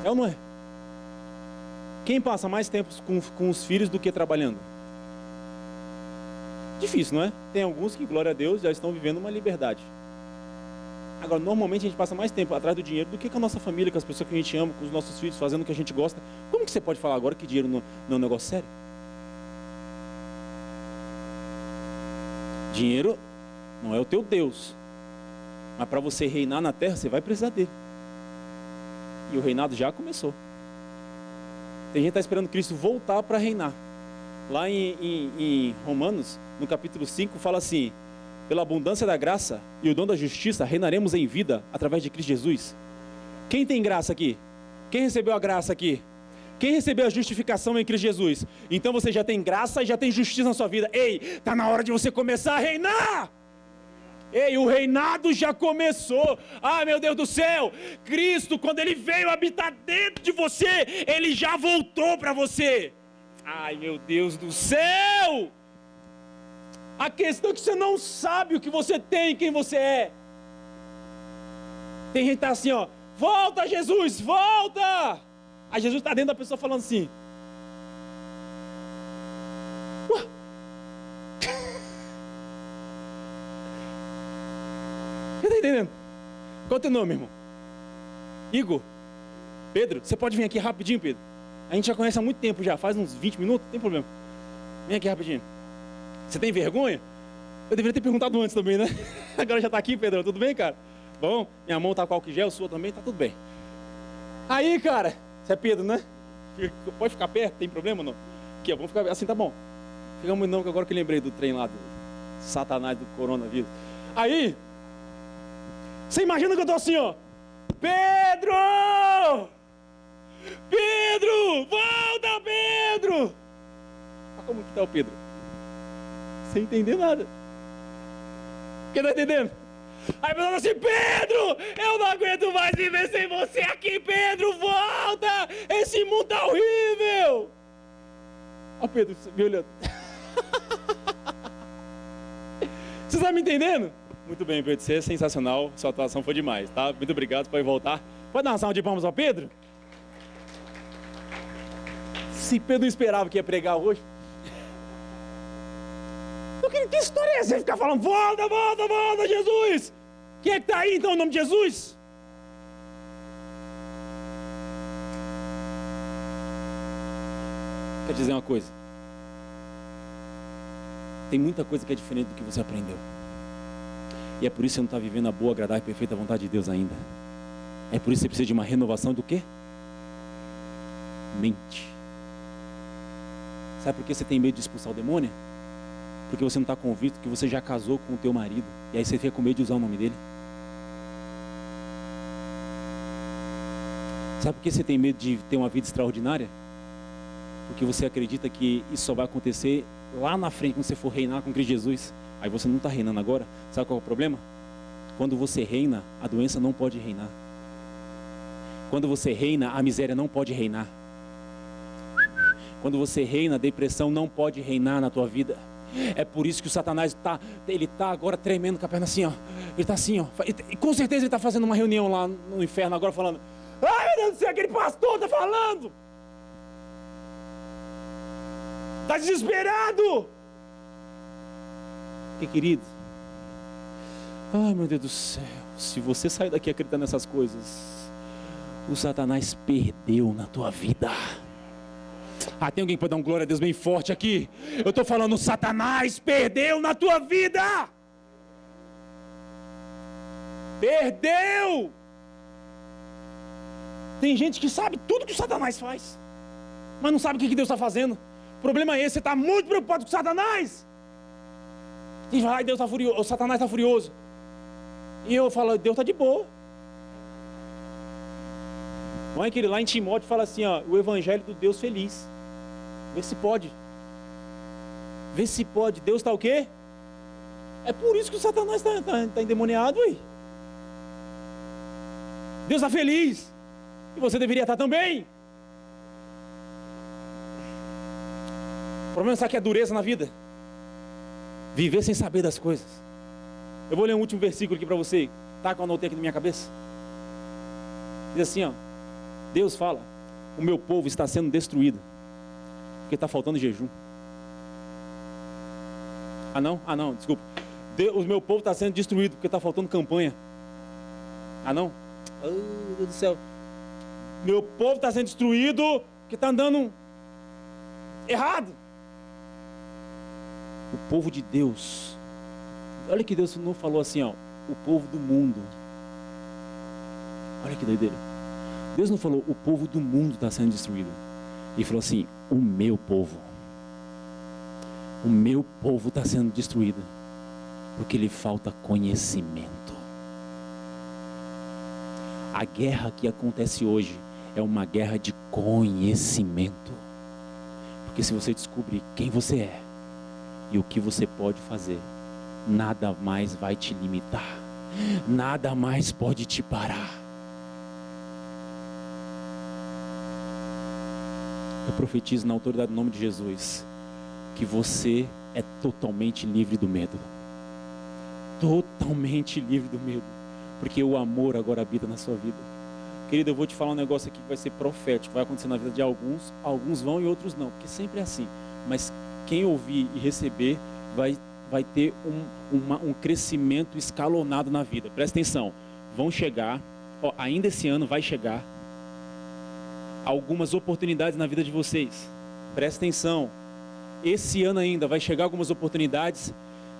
É ou não é? Quem passa mais tempo com os filhos do que trabalhando? Difícil, não é? Tem alguns que, glória a Deus, já estão vivendo uma liberdade. Agora, normalmente a gente passa mais tempo atrás do dinheiro do que com a nossa família, com as pessoas que a gente ama, com os nossos filhos, fazendo o que a gente gosta. Como que você pode falar agora que dinheiro não é um negócio sério? Dinheiro não é o teu Deus. Mas para você reinar na terra, você vai precisar dele. E o reinado já começou. Tem gente que está esperando Cristo voltar para reinar. Lá em Romanos, no capítulo 5, fala assim: pela abundância da graça e o dom da justiça, reinaremos em vida através de Cristo Jesus. Quem tem graça aqui? Quem recebeu a graça aqui? Quem recebeu a justificação em Cristo Jesus? Então você já tem graça e já tem justiça na sua vida. Ei, está na hora de você começar a reinar. Ei, o reinado já começou. Ah, meu Deus do céu, Cristo, quando Ele veio habitar dentro de você, Ele já voltou para você. Ai, meu Deus do céu. A questão é que você não sabe o que você tem, quem você é. Tem gente que está assim, ó, volta Jesus, volta! Aí Jesus está dentro da pessoa falando assim. Ué? Você está entendendo? Qual é o teu nome, irmão? Igor? Pedro? Você pode vir aqui rapidinho, Pedro? A gente já conhece há muito tempo já, faz uns 20 minutos, não tem problema. Vem aqui rapidinho. Você tem vergonha? Eu deveria ter perguntado antes também, né? Agora já está aqui, Pedro, tudo bem, cara? Bom, minha mão tá com álcool gel, sua também, tá tudo bem. Aí, cara, você é Pedro, né? Pode ficar perto, tem problema ou não? Aqui, ó, vamos ficar assim, tá bom. Fica muito não, que agora que eu lembrei do trem lá, do Satanás, do coronavírus. Aí, você imagina que eu tô assim, ó. Pedro! Pedro! Volta, Pedro! Olha como que tá o Pedro. Sem entender nada. Quem tá entendendo? Aí a pessoa fala assim, Pedro, eu não aguento mais viver sem você aqui, Pedro, volta! Esse mundo tá horrível! Ó, Pedro, me olhando. Você está me entendendo? Muito bem, Pedro, você é sensacional, sua atuação foi demais, tá? Muito obrigado, pode voltar. Pode dar uma salva de palmas ao Pedro? Se Pedro não esperava que ia pregar hoje. Que história é essa? Você ficar falando, volta, volta, volta, Jesus! Quem é que está aí, então, em nome de Jesus? Quer dizer uma coisa? Tem muita coisa que é diferente do que você aprendeu. E é por isso que você não está vivendo a boa, agradável e perfeita vontade de Deus ainda. É por isso que você precisa de uma renovação do quê? Mente. Sabe por que você tem medo de expulsar o demônio? Porque você não está convicto que você já casou com o teu marido. E aí você fica com medo de usar o nome dele. Sabe por que você tem medo de ter uma vida extraordinária? Porque você acredita que isso só vai acontecer lá na frente, quando você for reinar com Cristo Jesus. Aí você não está reinando agora. Sabe qual é o problema? Quando você reina, a doença não pode reinar. Quando você reina, a miséria não pode reinar. Quando você reina, a depressão não pode reinar na tua vida. É por isso que o Satanás está agora tremendo com a perna assim, ó. Ele está assim, ó. E com certeza ele está fazendo uma reunião lá no inferno agora falando, ai meu Deus do céu, aquele pastor está falando. Está desesperado. Porque, querido, ai meu Deus do céu, se você sair daqui acreditando nessas coisas, o Satanás perdeu na tua vida. Ah, tem alguém que pode dar um glória a Deus bem forte aqui? Eu estou falando, Satanás perdeu na tua vida. Perdeu. Tem gente que sabe tudo que o Satanás faz, mas não sabe o que Deus está fazendo. O problema é esse, você está muito preocupado com o Satanás. E vai, Deus está furioso, o Satanás está furioso. E eu falo, Deus está de boa. Olha aquele lá em Timóteo fala assim, ó, o evangelho do Deus feliz. Vê se pode. Vê se pode. Deus está o quê? É por isso que o Satanás está endemoniado aí. Deus está feliz. E você deveria estar também. O problema é que é dureza na vida. Viver sem saber das coisas. Eu vou ler um último versículo aqui para você. Tá, que eu anotei aqui na minha cabeça. Diz assim, ó. Deus fala, o meu povo está sendo destruído, porque está faltando jejum. Ah não, desculpa. O meu povo está sendo destruído, porque está faltando campanha. Ah não? Oh, meu Deus do céu. Meu povo está sendo destruído, porque está andando errado. O povo de Deus, olha que Deus não falou assim, ó, o povo do mundo. Olha que doideira. Deus não falou, o povo do mundo está sendo destruído. Ele falou assim, o meu povo está sendo destruído, porque lhe falta conhecimento. A guerra que acontece hoje é uma guerra de conhecimento. Porque se você descobrir quem você é e o que você pode fazer, nada mais vai te limitar, nada mais pode te parar. Eu profetizo na autoridade do nome de Jesus, que você é totalmente livre do medo. Totalmente livre do medo. Porque o amor agora habita na sua vida. Querido, eu vou te falar um negócio aqui que vai ser profético, vai acontecer na vida de alguns, alguns vão e outros não, porque sempre é assim. Mas quem ouvir e receber vai ter um crescimento escalonado na vida. Presta atenção, vão chegar, ainda esse ano vai chegar, algumas oportunidades na vida de vocês. Presta atenção, esse ano ainda vai chegar algumas oportunidades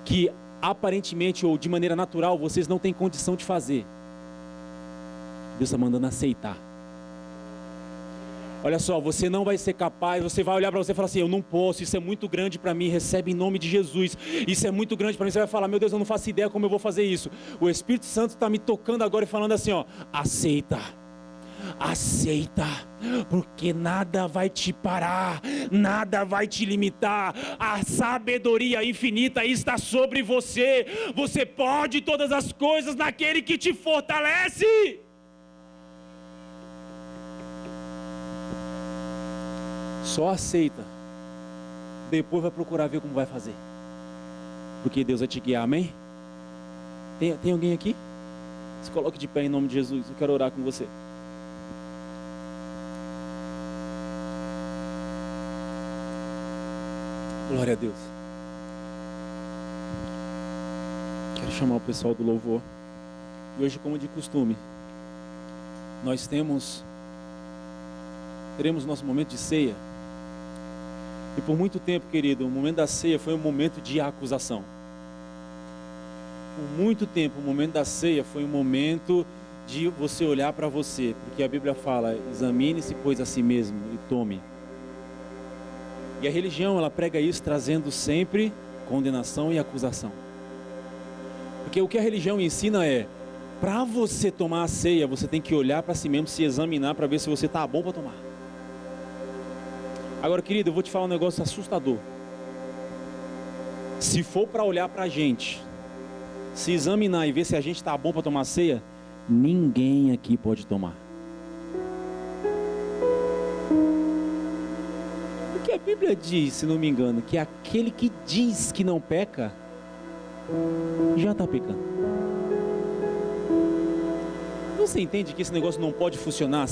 que aparentemente ou de maneira natural vocês não têm condição de fazer. Deus está mandando aceitar. Olha só, você não vai ser capaz, você vai olhar para você e falar assim, eu não posso, isso é muito grande para mim, recebe em nome de Jesus, isso é muito grande para mim. Você vai falar, meu Deus, eu não faço ideia como eu vou fazer isso. O Espírito Santo está me tocando agora e falando assim, aceita, porque nada vai te parar, nada vai te limitar, a sabedoria infinita está sobre você, você pode todas as coisas naquele que te fortalece. Só aceita, depois vai procurar ver como vai fazer, porque Deus vai te guiar, amém? Tem alguém aqui? Se coloque de pé em nome de Jesus, eu quero orar com você. Glória a Deus. Quero chamar o pessoal do louvor. E hoje, como de costume, nós teremos nosso momento de ceia. E por muito tempo, querido, o momento da ceia foi um momento de acusação. Por muito tempo, o momento da ceia foi um momento de você olhar para você, porque a Bíblia fala, examine-se, pois, a si mesmo e tome. E a religião, ela prega isso trazendo sempre condenação e acusação. Porque o que a religião ensina é, para você tomar a ceia, você tem que olhar para si mesmo, se examinar para ver se você está bom para tomar. Agora, querido, eu vou te falar um negócio assustador. Se for para olhar para a gente, se examinar e ver se a gente está bom para tomar ceia, ninguém aqui pode tomar. Porque a Bíblia diz, se não me engano, que aquele que diz que não peca, já está pecando. Você entende que esse negócio não pode funcionar?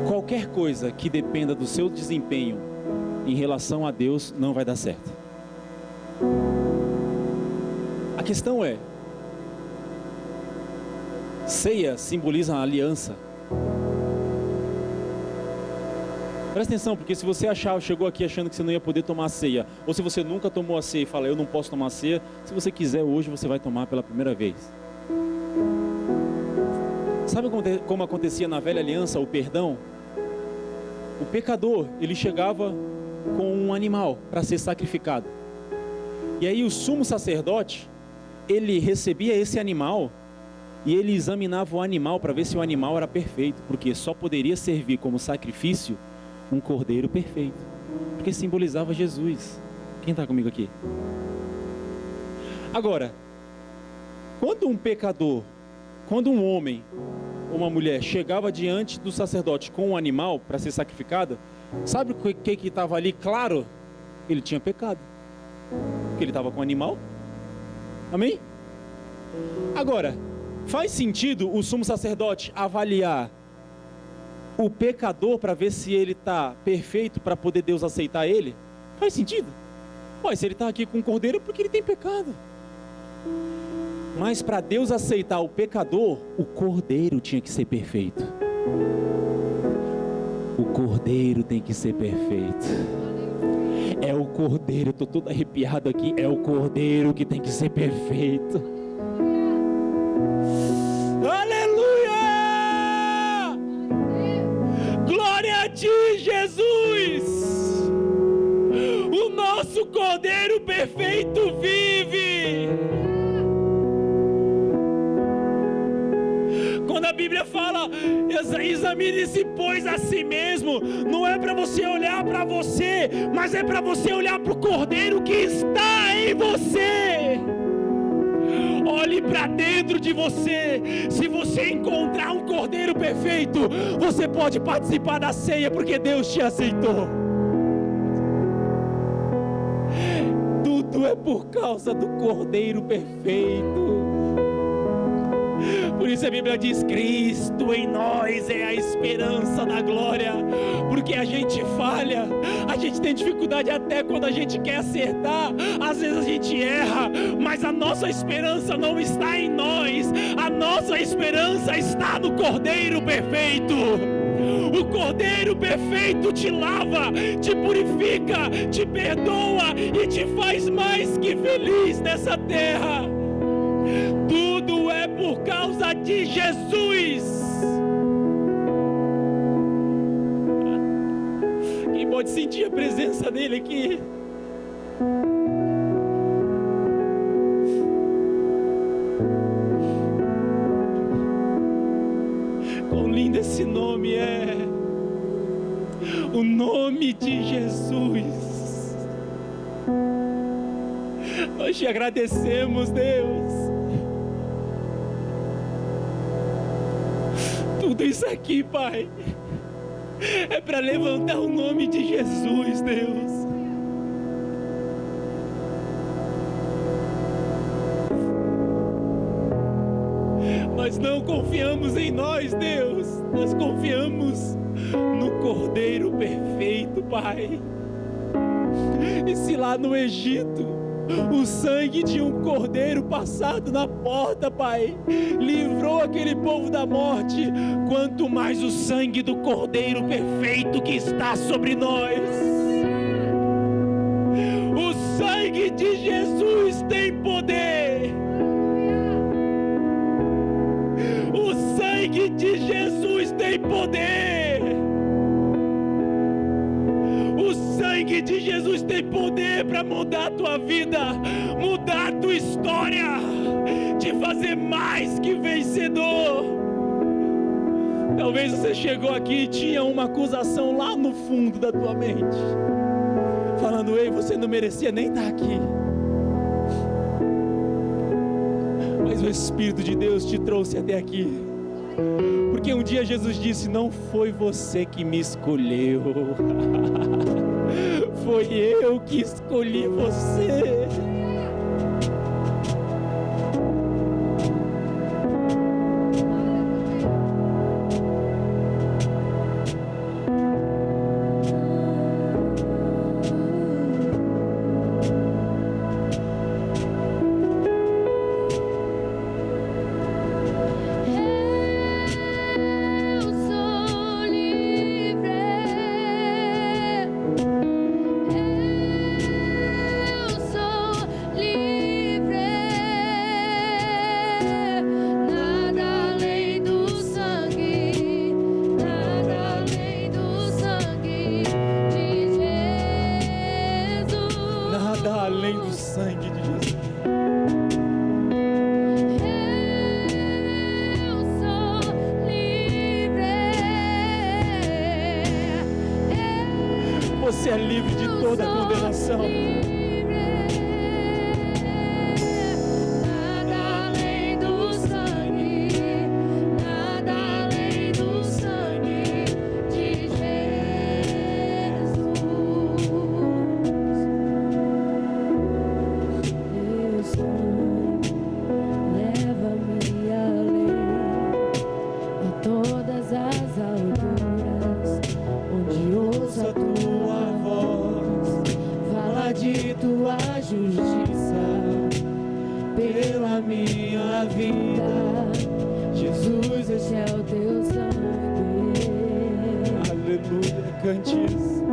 Qualquer coisa que dependa do seu desempenho em relação a Deus não vai dar certo. A questão é, ceia simboliza a aliança. Presta atenção, porque se você chegou aqui achando que você não ia poder tomar a ceia, ou se você nunca tomou a ceia e fala, eu não posso tomar a ceia, se você quiser hoje você vai tomar pela primeira vez. Sabe como acontecia na velha aliança o perdão? O pecador, ele chegava com um animal para ser sacrificado. E aí o sumo sacerdote, ele recebia esse animal e ele examinava o animal para ver se o animal era perfeito, porque só poderia servir como sacrifício um cordeiro perfeito, porque simbolizava Jesus. Quem está comigo aqui? Agora, quando um pecador, quando um homem ou uma mulher chegava diante do sacerdote com um animal para ser sacrificado, sabe o que estava ali claro? Ele tinha pecado, porque ele estava com o animal. Amém? Agora, faz sentido o sumo sacerdote avaliar o pecador para ver se ele está perfeito para poder Deus aceitar ele? Faz sentido? Pois, se ele está aqui com um cordeiro é porque ele tem pecado. Mas para Deus aceitar o pecador, o cordeiro tinha que ser perfeito. O cordeiro tem que ser perfeito. É o cordeiro, estou todo arrepiado aqui. É o cordeiro que tem que ser perfeito. Aleluia! Glória a ti, Jesus! O nosso cordeiro perfeito vive! Quando a Bíblia fala, examine-se, pois, a si mesmo, não é para você olhar para você, mas é para você olhar para o Cordeiro que está em você. Olhe para dentro de você. Se você encontrar um Cordeiro perfeito, você pode participar da ceia, porque Deus te aceitou. tudo é por causa do Cordeiro perfeito. Por isso a Bíblia diz: Cristo em nós é a esperança da glória. Porque a gente falha, a gente tem dificuldade até quando a gente quer acertar. Às vezes a gente erra, mas a nossa esperança não está em nós. A nossa esperança está no Cordeiro perfeito. O Cordeiro perfeito te lava, te purifica, te perdoa e te faz mais que feliz nessa terra. Tudo é por causa de Jesus. Quem pode sentir a presença dele aqui? Quão lindo esse nome é! O nome de Jesus. Nós te agradecemos, Deus. Tudo isso aqui, Pai, é para levantar o nome de Jesus, Deus. Nós não confiamos em nós, Deus. Nós confiamos no Cordeiro perfeito, Pai. E se lá no Egito o sangue de um cordeiro passado na porta, Pai, livrou aquele povo da morte, quanto mais o sangue do Cordeiro perfeito que está sobre nós. O sangue de Jesus tem poder. O sangue de Jesus tem poder. O sangue de Jesus tem poder para mudar a tua vida, mudar a tua história, te fazer mais que vencedor. Talvez você chegou aqui e tinha uma acusação lá no fundo da tua mente, falando: ei, você não merecia nem estar aqui. Mas o Espírito de Deus te trouxe até aqui, porque um dia Jesus disse: não foi você que me escolheu, foi eu que escolhi você. Você é livre de toda condenação. Nada além do sangue, nada além do sangue de Jesus. Teu sangue leva-me além a todas as alturas, onde ouço a tua voz, fala de tua justiça pela minha vida. Jesus, este é o teu sangue. Aleluia, cante isso.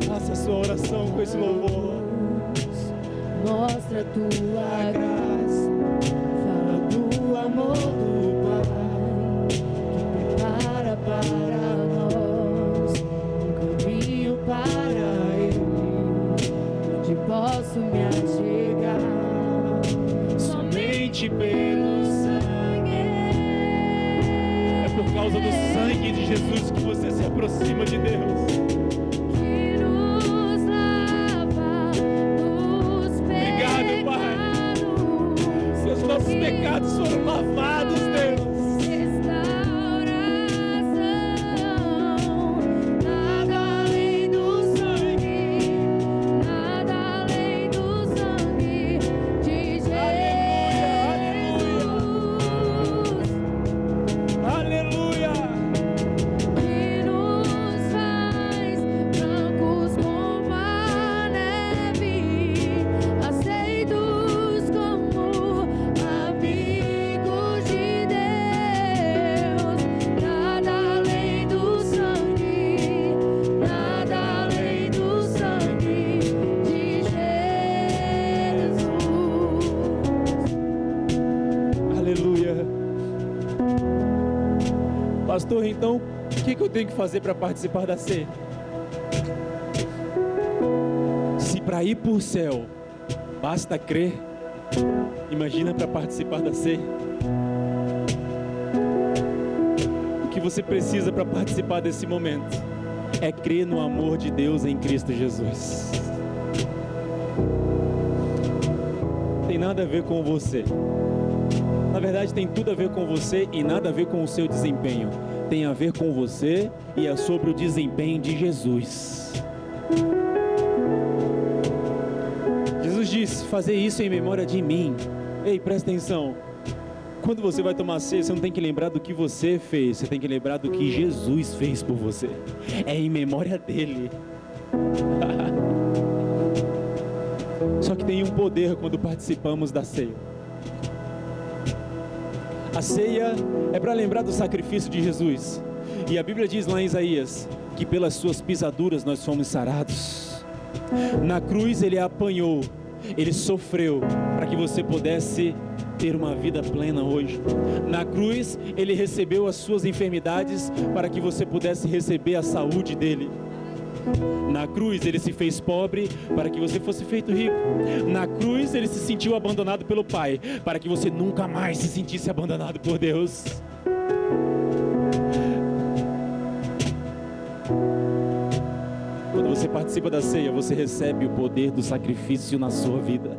Faça a sua oração com esse louvor. Mostra a tua graça, fala do amor do Pai, que prepara para nós um caminho para Ele, onde posso me achegar somente pelo sangue. É por causa do sangue de Jesus que você se aproxima de Deus. Que nos lava dos pecados. Seus nossos pecados foram lavados, Deus. Nada além do sangue, nada além então o que eu tenho que fazer para participar da ceia? Se para ir para o céu basta crer, imagina para participar da ceia. O que você precisa para participar desse momento é crer no amor de Deus em Cristo Jesus. Tem nada a ver com você. Na verdade, tem tudo a ver com você e nada a ver com o seu desempenho. Tem a ver com você e é sobre o desempenho de Jesus. Jesus diz: fazer isso em memória de mim. Ei, presta atenção. Quando você vai tomar ceia, você não tem que lembrar do que você fez, você tem que lembrar do que Jesus fez por você. É em memória dele. Só que tem um poder quando participamos da ceia. A ceia é para lembrar do sacrifício de Jesus. E a Bíblia diz lá em Isaías que pelas suas pisaduras nós fomos sarados. Na cruz ele apanhou, ele sofreu para que você pudesse ter uma vida plena hoje. Na cruz ele recebeu as suas enfermidades para que você pudesse receber a saúde dele. Na cruz ele se fez pobre para que você fosse feito rico. Na cruz ele se sentiu abandonado pelo Pai para que você nunca mais se sentisse abandonado por Deus. Quando você participa da ceia, você recebe o poder do sacrifício na sua vida.